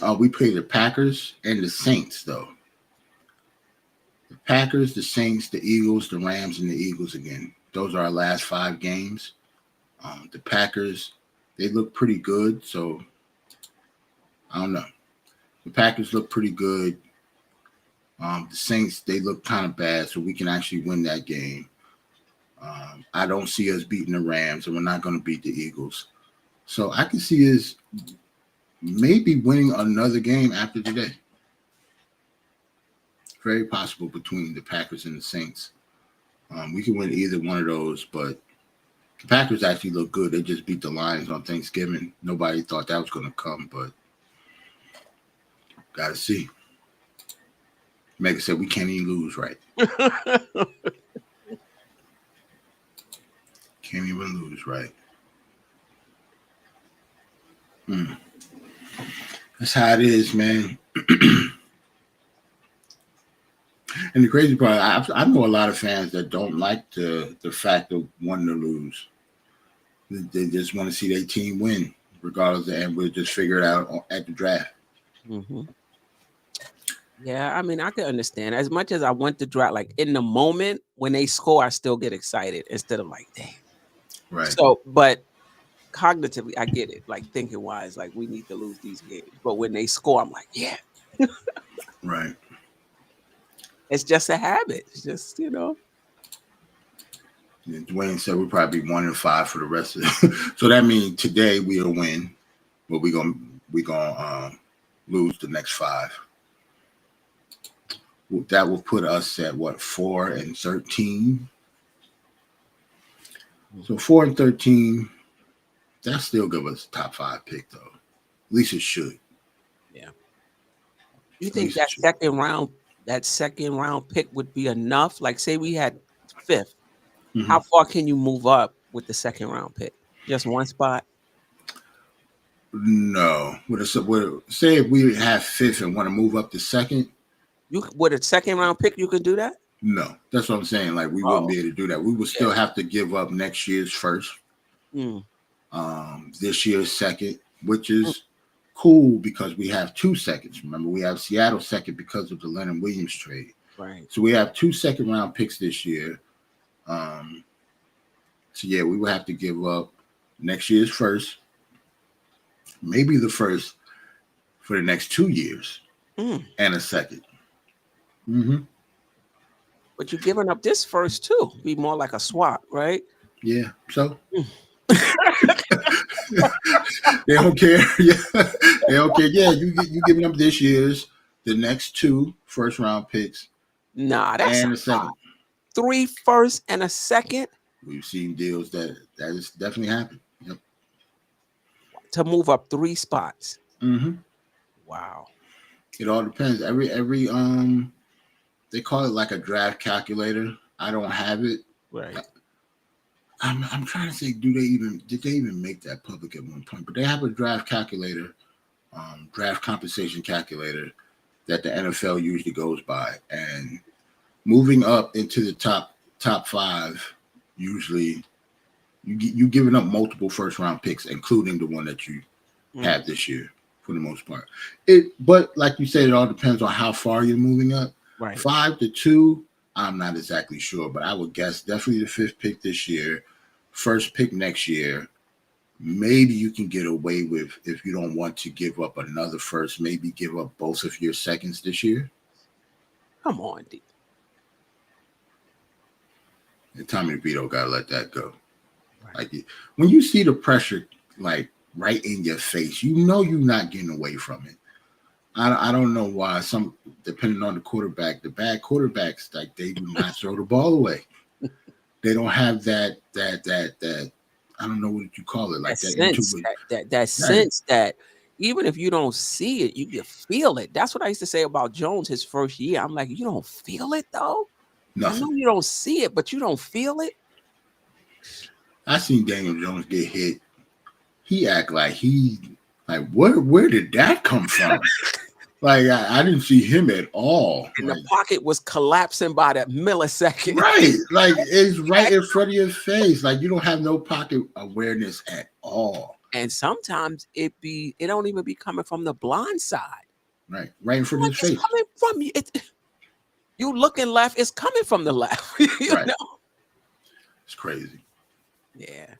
on. We play the Packers and the Saints, though. The Packers, the Saints, the Eagles, the Rams, and the Eagles again. Those are our last 5 games. The Packers, they look pretty good, so I don't know. The Packers look pretty good. The Saints, they look kind of bad, so we can actually win that game. I don't see us beating the Rams, and we're not going to beat the Eagles. So I can see us maybe winning another game after today. Very possible between the Packers and the Saints. We can win either one of those, but the Packers actually look good. They just beat the Lions on Thanksgiving. Nobody thought that was going to come, but got to see. Mega said we can't even lose, right? Can't even lose, right? That's how it is, man. And the crazy part, I know a lot of fans that don't like the fact of wanting to lose. They just want to see their team win, regardless, and we'll just figure it out at the draft. Mm-hmm. Yeah, I mean, I can understand. As much as I want to draft, like in the moment when they score, I still get excited instead of like, damn. Right. So, but cognitively, I get it. Like thinking wise, like we need to lose these games. But when they score, I'm like, yeah. Right. It's just a habit. It's just, And Dwayne said we'll probably be 1-5 for the rest of it. So that means today we'll win, but we gonna lose the next 5. That will put us at what, 4-13. So 4-13. That still give us a top 5 pick though. At least it should. Yeah. You At think least it that should. second round pick would be enough? Like, say we had 5th. Mm-hmm. How far can you move up with the second round pick? Just one spot? No. Say if we have 5th and want to move up to 2nd. You with a second round pick, you could do that? No, that's what I'm saying. Like we wouldn't Oh, be able to do that. We would still have to give up next year's 1st, mm, this year's 2nd, which mm, is cool because we have 2 seconds. Remember, we have Seattle 2nd because of the Leonard Williams trade. right. So we have 2 second-round picks this year. So yeah, we would have to give up next year's 1st, maybe the 1st for the next 2 years, Mm. and a 2nd. Mm-hmm. But you're giving up this first too. Be more like a swap, right? Yeah. So Mm. they don't care. Yeah, they don't care. Yeah, you giving up this year's, the next 2 first-round picks, Nah, that's and a 2nd. 3 firsts and a 2nd We've seen deals that has definitely happened. Yep. to move up 3 spots. Mm-hmm. Wow. It all depends. Every they call it like a draft calculator. I don't have it. Right. I'm trying to say, did they even make that public at one point? But they have a draft calculator, draft compensation calculator that the NFL usually goes by, and moving up into the top 5, usually you giving up multiple first round picks, including the one that you have this year for the most part. But like you said, it all depends on how far you're moving up. Right. 5 to 2, I'm not exactly sure, but I would guess definitely the 5th pick this year, 1st pick next year. Maybe you can get away with, if you don't want to give up another 1st, maybe give up both of your 2nds this year. Come on, D. And Tommy DeVito got to let that go. Right. Like, when you see the pressure like right in your face, you know you're not getting away from it. I don't know why some, depending on the quarterback, the bad quarterbacks, like, they do not throw the ball away. They don't have that I don't know what you call it, like that sense, intuition. that sense that even if you don't see it, you feel it. That's what I used to say about Jones his first year. I'm like, you don't feel it though? Nothing. I know you don't see it, but you don't feel it. I seen Daniel Jones get hit. He act like where did that come from? Like, I didn't see him at all. And like, the pocket was collapsing by that millisecond. Right. Like, it's right in front of your face. Like, you don't have no pocket awareness at all. And sometimes it don't even be coming from the blind side. Right. Right in front of your face. It's coming from you. You looking left, it's coming from the left. you Right. know? It's crazy. Yeah.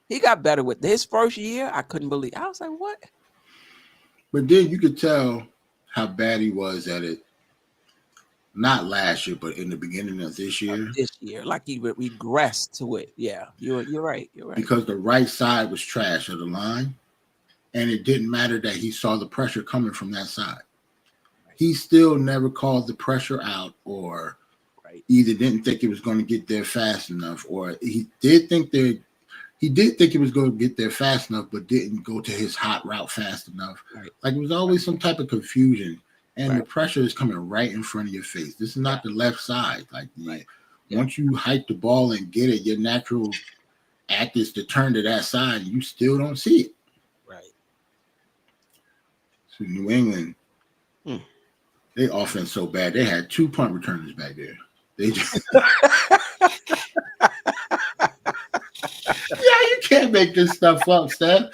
He got better with his first year. I couldn't believe. I was like, what? But then you could tell how bad he was at it. Not last year, but in the beginning of this year. Like he regressed to it. Yeah, you're right. You're right. Because the right side was trash of the line, and it didn't matter that he saw the pressure coming from that side. He still never called the pressure out, or either didn't think it was going to get there fast enough, or he did think it was going to get there fast enough, but didn't go to his hot route fast enough. Right. Like, it was always some type of confusion, and the pressure is coming right in front of your face. This is not the left side. Like, once you hike the ball and get it, your natural act is to turn to that side, and you still don't see it. Right. So New England, they offense so bad. They had 2 punt returners back there. They just you can't make this stuff up, Steph.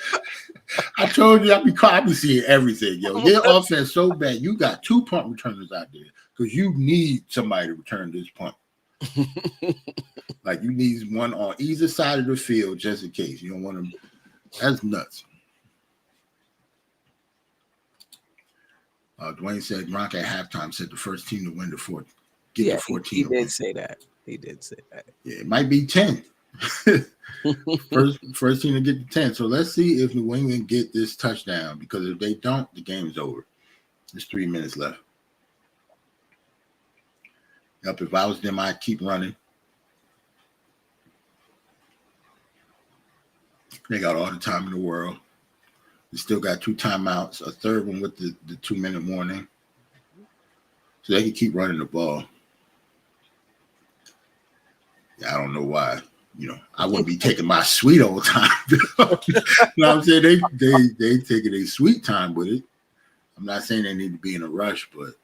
I told you I be seeing everything, yo. Your offense so bad. You got 2 punt returners out there because you need somebody to return this punt. Like, you need one on either side of the field just in case. You don't want them. That's nuts. Dwayne said Gronk at halftime said the first team to win the fourth. get to Yeah, 14 he and win. did say that. He did say that. Yeah, it might be 10. first team to get to 10. So let's see if New England get this touchdown, because if they don't, the game's over. There's 3 minutes left. Yep, if I was them, I'd keep running. They got all the time in the world. They still got 2 timeouts, a third one with the 2-minute warning. So they can keep running the ball. Yeah, I don't know why. I wouldn't be taking my sweet old time. You know what I'm saying? They taking a sweet time with it. I'm not saying they need to be in a rush, but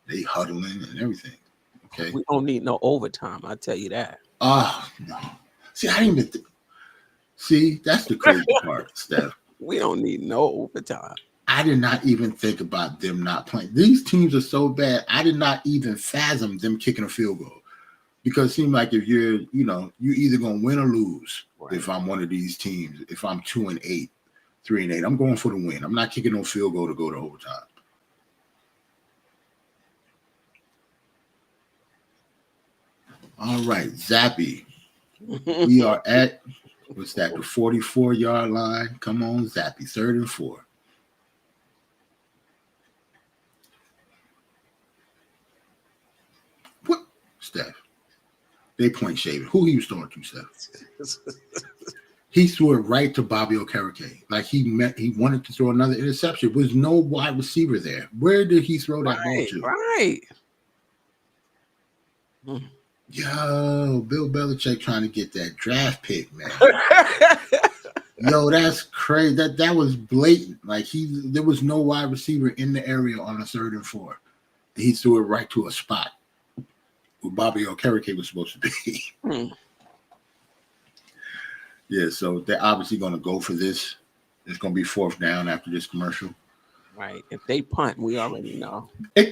they huddling and everything. Okay. We don't need no overtime. I'll tell you that. Oh, no. See, I didn't even see, that's the crazy part, Steph. We don't need no overtime. I did not even think about them not playing. These teams are so bad. I did not even fathom them kicking a field goal, because it seems like if you're either going to win or lose. Right. If I'm one of these teams, if I'm 2-8, 3-8, I'm going for the win. I'm not kicking no field goal to go to overtime. All right, Zappy. We are at, what's that, the 44-yard line. Come on, Zappy, 3rd and 4. What? Steph. They point shaving. Who he was throwing to, Steph? He threw it right to Bobby Okereke. Like he wanted to throw another interception. There was no wide receiver there. Where did he throw that ball to? Right. Yo, Bill Belichick trying to get that draft pick, man. Yo, that's crazy. That was blatant. Like there was no wide receiver in the area on a 3rd and 4. He threw it right to a spot where Bobby Okereke was supposed to be. Yeah, so they're obviously going to go for this. It's going to be 4th down after this commercial. Right. If they punt, we already know. Yo,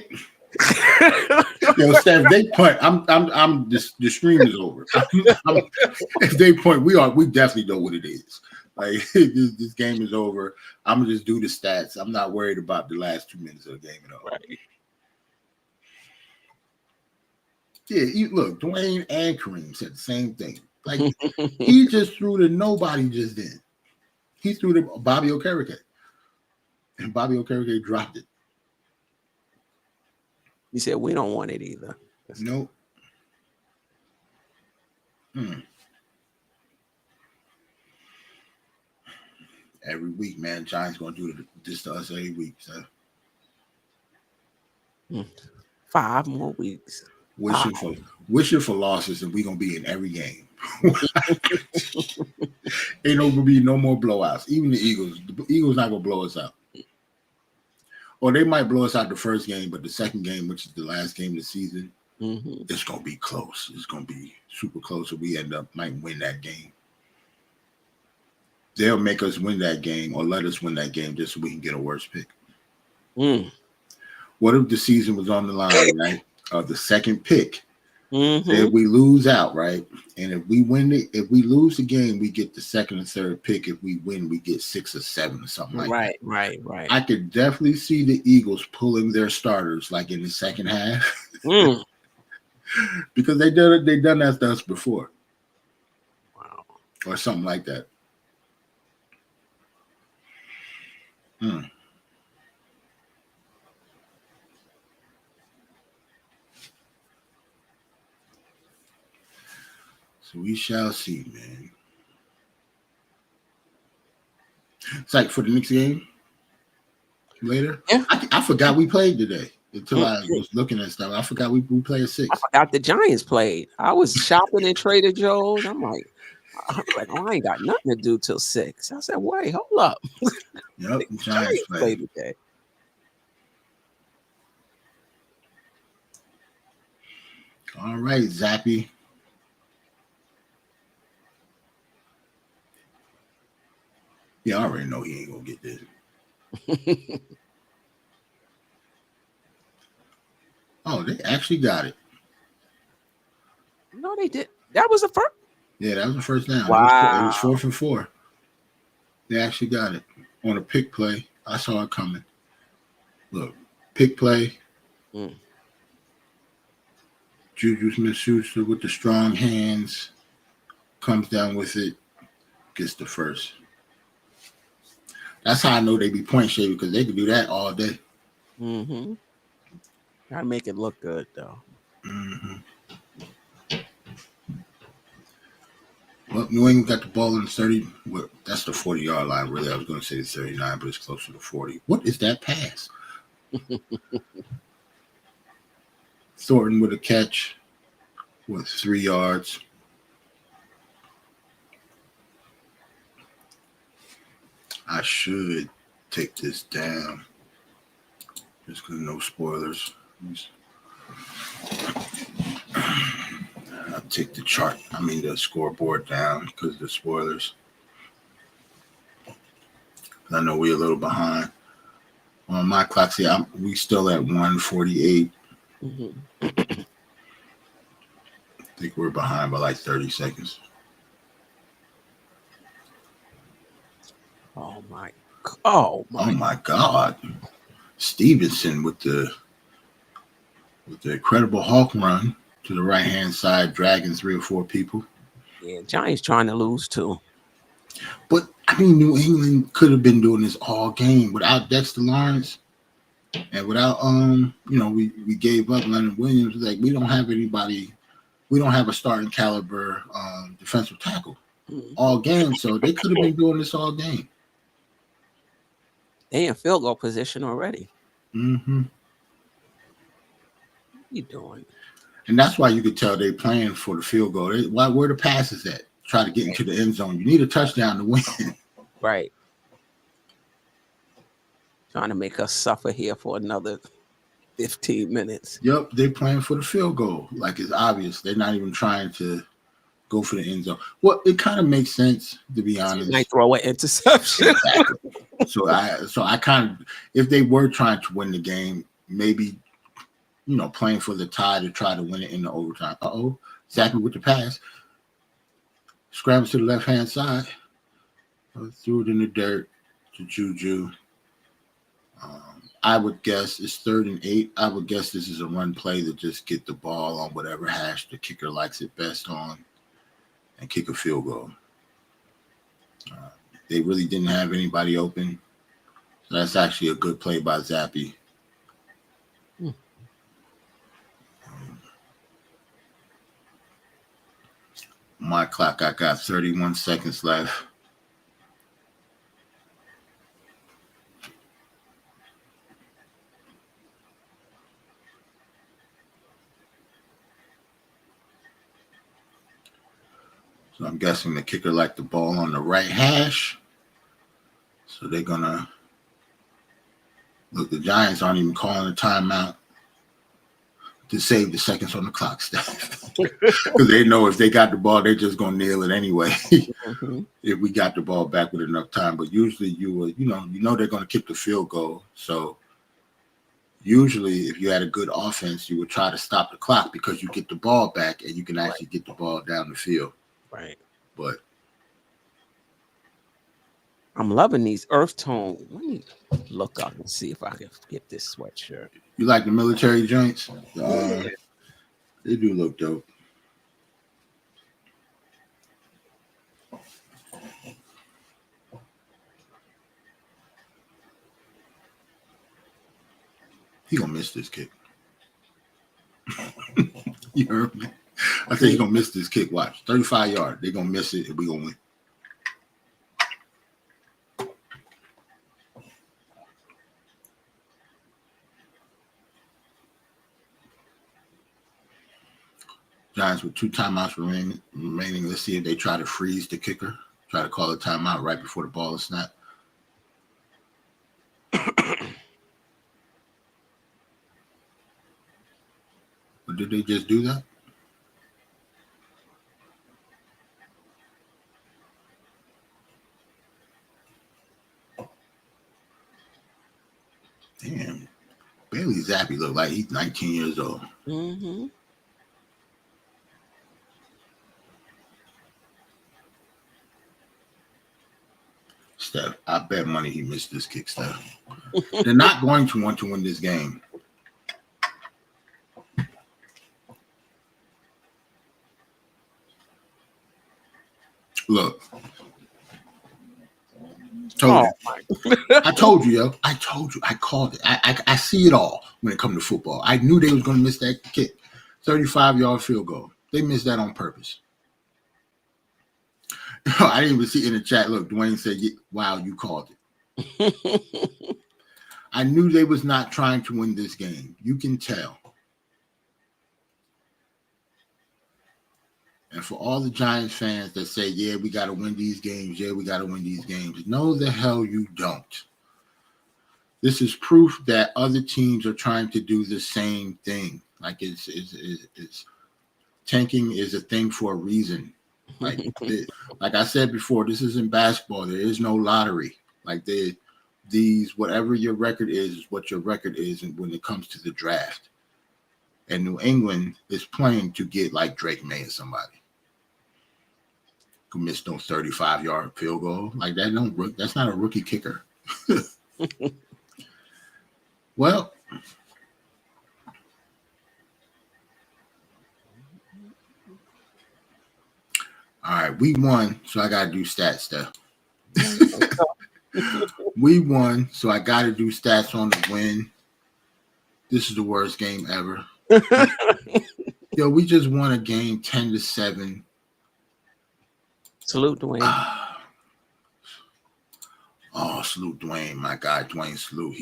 Steph, they punt. I'm. The stream is over. If they punt, we definitely know what it is. Like this game is over. I'm gonna just do the stats. I'm not worried about the last 2 minutes of the game at all. Right. Yeah, look, Dwayne and Kareem said the same thing. Like he just threw to nobody just then. He threw to Bobby Okereke, and Bobby Okereke dropped it. He said we don't want it either. Nope. Every week, man, Giants gonna do this to us every week. So. 5 more weeks. Wishing for losses, and we gonna be in every game. Ain't gonna be no more blowouts. Even the Eagles not gonna blow us out. Or they might blow us out the first game, but the second game, which is the last game of the season, it's gonna be close. It's gonna be super close. So we might win that game. They'll make us win that game or let us win that game just so we can get a worse pick. What if the season was on the line, right? The second pick. If we lose out, right? And if we lose the game, we get the 2nd and 3rd pick. If we win, we get 6 or 7 or something like that. Right. I could definitely see the Eagles pulling their starters like in the second half. Because they done that to us before. Wow. Or something like that. So we shall see, man. It's like for the next game later. Yeah. I forgot we played today until I was looking at stuff. I forgot we played at 6. I forgot the Giants played. I was shopping at Trader Joe's. I'm like, I ain't got nothing to do till 6. I said, wait, hold up. Yep, the Giants played today. All right, Zappy. Yeah, I already know he ain't gonna get this. Oh, they actually got it. No, they did. That was the first. Yeah, that was the first down. Wow. It was 4th and 4. They actually got it on a pick play. I saw it coming. Look, pick play. Juju Smith-Schuster with the strong hands comes down with it, gets the first. That's how I know they be point shaving because they can do that all day. Mm-hmm. Gotta make it look good though. Mm-hmm. Well, New England got the ball in the 30. Well, that's the 40-yard line, really. I was going to say the 39, but it's closer to 40. What is that pass? Thornton with a catch with 3 yards. I should take this down. Just because no spoilers. I'll take the scoreboard down because of the spoilers. I know we're a little behind. On my clock, we still at 148. Mm-hmm. I think we're behind by like 30 seconds. Oh my God. Stevenson with the incredible Hulk run to the right-hand side, dragging 3 or 4 people. Yeah, Giants trying to lose too. But, I mean, New England could have been doing this all game without Dexter Lawrence and without, we gave up Leonard Williams. Like, we don't have anybody. We don't have a starting caliber defensive tackle all game. So they could have been doing this all game. They in field goal position already. Mm-hmm. What are you doing? And that's why you could tell they're playing for the field goal. Where the pass is at? Try to get into the end zone. You need a touchdown to win. Right. Trying to make us suffer here for another 15 minutes. Yep, they're playing for the field goal. Like, it's obvious. They're not even trying to go for the end zone. Well, it kind of makes sense, to be honest. Might throw an interception. Exactly. So I kind of, if they were trying to win the game, maybe, playing for the tie to try to win it in the overtime. Exactly with the pass. Scrambles to the left-hand side. Threw it in the dirt to Juju. I would guess it's 3rd and 8. I would guess this is a run play to just get the ball on whatever hash the kicker likes it best on and kick a field goal. They really didn't have anybody open. So that's actually a good play by Zappe. My clock, I got 31 seconds left. So I'm guessing the kicker liked the ball on the right hash. So they're going to look. The Giants aren't even calling a timeout to save the seconds on the clock, Steph. Because they know if they got the ball, they're just going to nail it anyway. Mm-hmm. If we got the ball back with enough time. But usually they're going to kick the field goal. So usually if you had a good offense, you would try to stop the clock because you get the ball back and you can actually get the ball down the field. Right. But I'm loving these earth tone. Let me look up and see if I can get this sweatshirt. You like the military joints? They do look dope. He gonna miss this kick. You heard me? I said he gonna miss this kick. Watch, 35 yards. They gonna miss it, and we gonna win. Giants with 2 timeouts remaining. Let's see if they try to freeze the kicker. Try to call a timeout right before the ball is snapped. But did they just do that? Damn. Bailey Zappe look like he's 19 years old. Mm-hmm. Steph, I bet money he missed this kick, Steph. They're not going to want to win this game. Look, told Oh you. my! I told you, yo. I told you. I called it. I see it all when it comes to football. I knew they was going to miss that kick. 35-yard field goal. They missed that on purpose. I didn't even see in the chat. Look, Dwayne said, wow, you called it. I knew they was not trying to win this game. You can tell. And for all the Giants fans that say, yeah, we got to win these games. Yeah, we got to win these games. No, the hell you don't. This is proof that other teams are trying to do the same thing. Like it's tanking is a thing for a reason. Like I said before, this isn't basketball. There is no lottery. Like these whatever your record is what your record is, and when it comes to the draft. And New England is playing to get like Drake May or somebody who missed no 35-yard field goal like that. That's not a rookie kicker. Well, all right, we won, so I gotta do stats stuff. We won, so I gotta do stats on the win. This is the worst game ever. Yo, we just won a game 10-7. Salute, Dwayne. Oh, salute Dwayne. My God, Dwayne, salute.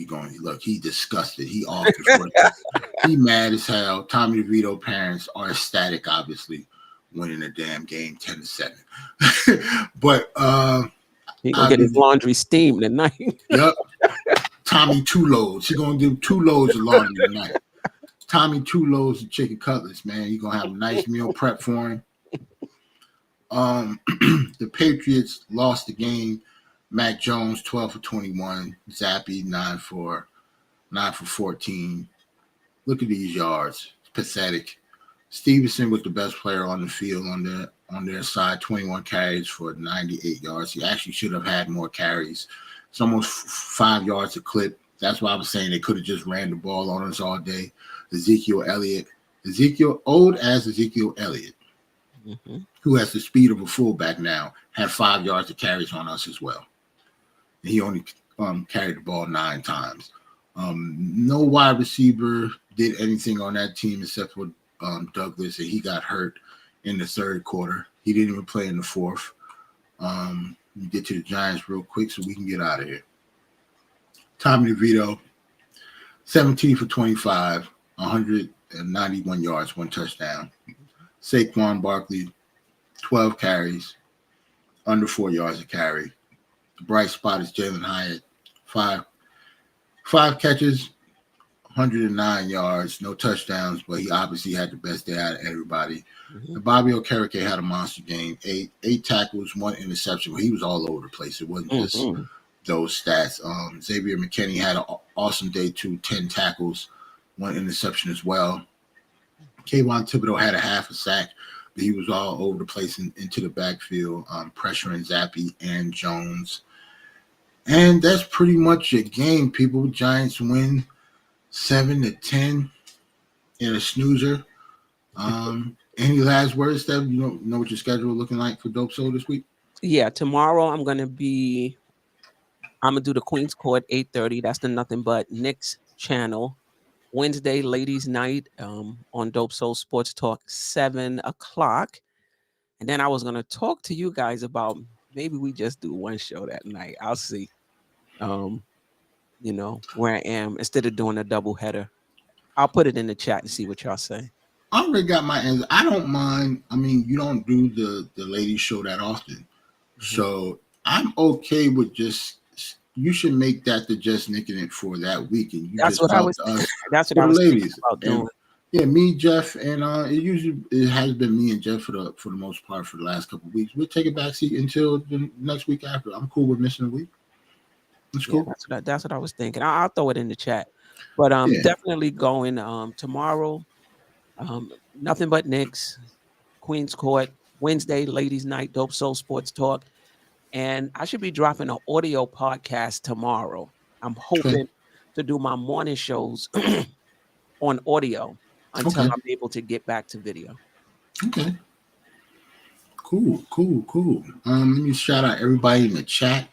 He disgusted. He off before. He mad as hell. Tommy DeVito parents are ecstatic, obviously, winning a damn game 10-7. But he gonna get his laundry steamed tonight. Yep. Tommy 2 loads. He gonna do 2 loads of laundry tonight. Tommy 2 loads of chicken cutlets, man. He gonna have a nice meal prep for him. The Patriots lost the game. Mac Jones 12 for 21. Zappy 9 for 14. Look at these yards. It's pathetic. Stevenson was the best player on the field on their side. 21 carries for 98 yards. He actually should have had more carries. It's almost 5 yards a clip. That's why I was saying they could have just ran the ball on us all day. Ezekiel Elliott, old as Ezekiel Elliott, who has the speed of a fullback now, had 5 yards of carries on us as well. And he only carried the ball 9 times. No wide receiver did anything on that team except for Douglas, and he got hurt in the third quarter. He didn't even play in the fourth. We get to the Giants real quick so we can get out of here. Tommy DeVito, 17 for 25, 191 yards, 1 touchdown. Saquon Barkley, 12 carries, under 4 yards a carry. The bright spot is Jalen Hyatt, 5 catches, 109 yards, no touchdowns, but he obviously had the best day out of everybody. And Bobby Okereke had a monster game, 8 tackles, 1 interception, but he was all over the place. It wasn't just those stats. Xavier McKinney had an awesome day too, 10 tackles, 1 interception as well. Kayvon Thibodeau had a half a sack, but he was all over the place into the backfield, pressuring Zappy and Jones. And that's pretty much your game, people. Giants win 7-10 in a snoozer. Any last words, Steph? You know what your schedule is looking like for Dope Soul this week? Yeah, tomorrow I'm gonna do the Queen's Court 8:30. That's the Nothing But Knicks channel. Wednesday, ladies' night on Dope Soul Sports Talk, 7 o'clock. And then I was gonna talk to you guys about maybe we just do one show that night. I'll see. Where I am instead of doing a double header. I'll put it in the chat and see what y'all say. I already got my answer. I don't mind. I mean, you don't do the ladies show that often. So I'm okay with you should make that the Just Nicking It for that week. And you that's just what I was that's what I was ladies about doing. Yeah, me, Jeff, and it has been me and Jeff for the most part for the last couple of weeks. We'll take a backseat until the next week after. I'm cool with missing a week. That's cool. Yeah, that's what I was thinking. I'll throw it in the chat. But definitely going tomorrow. Nothing But Knicks, Queen's Court, Wednesday, ladies' night, Dope Soul Sports Talk. And I should be dropping an audio podcast tomorrow. I'm hoping to do my morning shows on audio until I'm able to get back to video. Okay. Cool. Let me shout out everybody in the chat.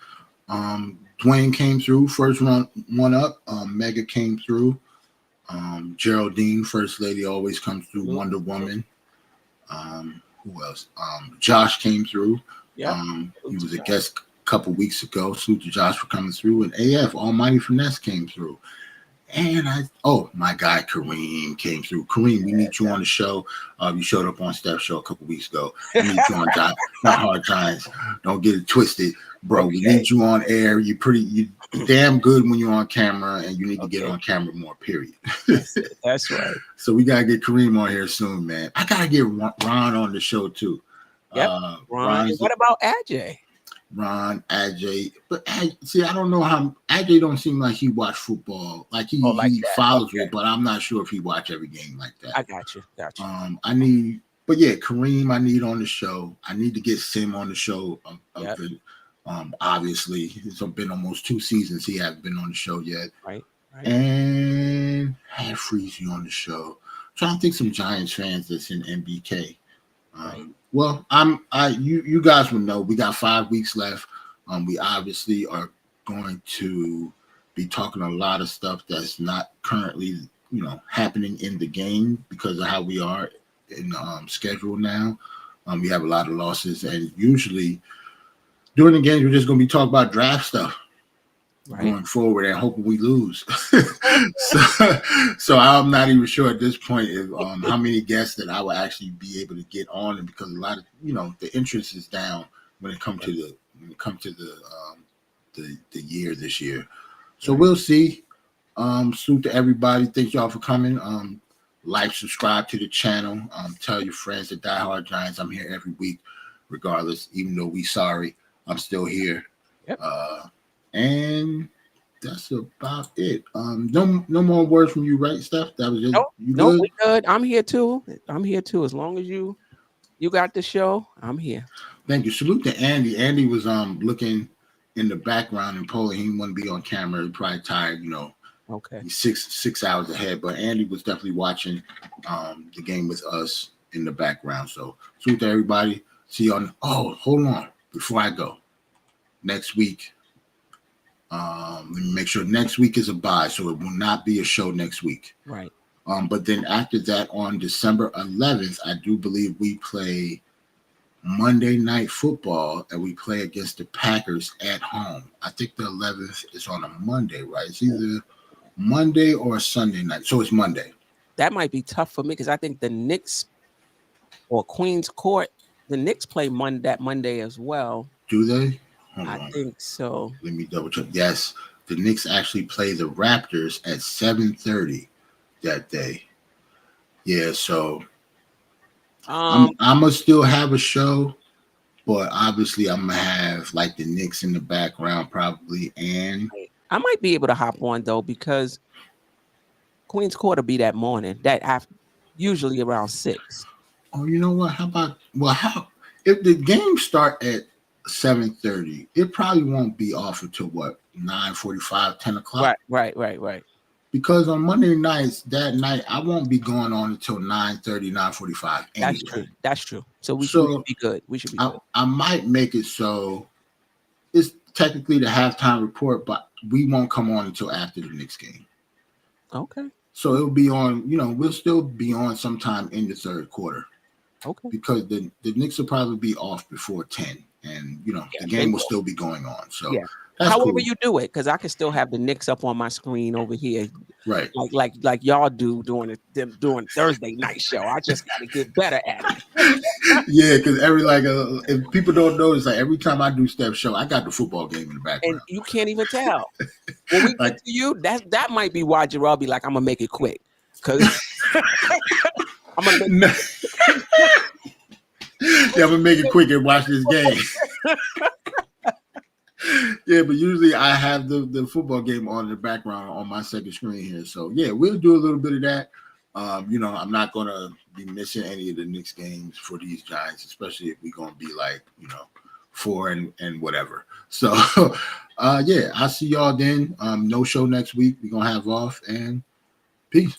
Dwayne came through, first one up. Mega came through. Geraldine, First Lady, always comes through. Wonder Woman. Who else? Josh came through. Yeah. He was a guest a couple weeks ago. Salute to Josh for coming through. And AF, Almighty Finesse, came through. And my guy Kareem came through. Kareem, we need you on the show. You showed up on Steph's show a couple weeks ago. We need you on Not Hard Giants. Don't get it twisted, bro. We need you on air. You damn good when you're on camera, and you need to get on camera more. Period. That's right. So we gotta get Kareem on here soon, man. I gotta get Ron on the show too. Yep. Ron. What about Ajay? Ron, Ajay, but see, I don't know how Ajay don't seem like he watch football. Like he follows it, but I'm not sure if he watch every game like that. I got you. But yeah, Kareem, I need on the show. I need to get Sim on the show. Obviously, it's been almost 2 seasons he hasn't been on the show yet. Right. And I have Freezy on the show. I'm trying to think some Giants fans that's in NBK. Well, you guys will know we got 5 weeks left. We obviously are going to be talking a lot of stuff that's not currently, happening in the game because of how we are in the schedule now. We have a lot of losses, and usually during the games we're just going to be talking about draft stuff going forward and hoping we lose. so I'm not even sure at this point if how many guests that I will actually be able to get on, and because a lot of the interest is down when it comes to the year this year. So we'll see. Salute to everybody. Thank y'all for coming. Like, subscribe to the channel. Tell your friends that Die Hard Giants. I'm here every week, regardless. Even though we sorry, I'm still here. Yep. And that's about it. No more words from you, right, Steph? That was just no, we good. I'm here too. As long as you got the show, I'm here. Thank you. Salute to Andy. Andy was looking in the background and polling. He wouldn't be on camera. He's probably tired, Okay. He's 6 hours ahead. But Andy was definitely watching the game with us in the background. So salute to everybody. See you on. Oh, hold on. Before I go, next week. Let me make sure next week is a bye, so it will not be a show next week. Right. But then after that, on December 11th, I do believe we play Monday Night Football, and we play against the Packers at home. I think the 11th is on a Monday, right? It's either Monday or a Sunday night. So it's Monday. That might be tough for me because I think the Knicks or Queens Court, the Knicks play that Monday as well. Do they? I think so. Let me double check. Yes, the Knicks actually play the Raptors at 7:30 that day. Yeah, so I'm gonna still have a show, but obviously I'm gonna have like the Knicks in the background probably, and I might be able to hop on though because Queens Court will be that morning. Usually around 6. Oh, you know what? How about if the games start at 7:30, it probably won't be off until 9:45, 10 o'clock. Right. Because on Monday nights, that night, I won't be going on until 9:30, 9:45. Anyway. That's true. So we should be good. I might make it so it's technically the halftime report, but we won't come on until after the Knicks game. Okay. So it'll be on, we'll still be on sometime in the third quarter. Okay. Because the Knicks will probably be off before 10. And the game will still be going on. So however you do it, because I can still have the Knicks up on my screen over here, right? Like y'all do during Thursday night show. I just got to get better at it. Yeah, because if people don't notice, like every time I do Steph show, I got the football game in the background, and you can't even tell. When we get to you, that might be why Jarrell be like, I'm gonna make it quick, because I'm gonna. Yeah, I'm gonna make it quick and watch this game. Yeah, but usually I have the football game on in the background on my second screen here. So yeah, we'll do a little bit of that. I'm not gonna be missing any of the Knicks games for these Giants, especially if we're gonna be 4 and whatever. So yeah, I'll see y'all then. No show next week. We're gonna have off, and peace.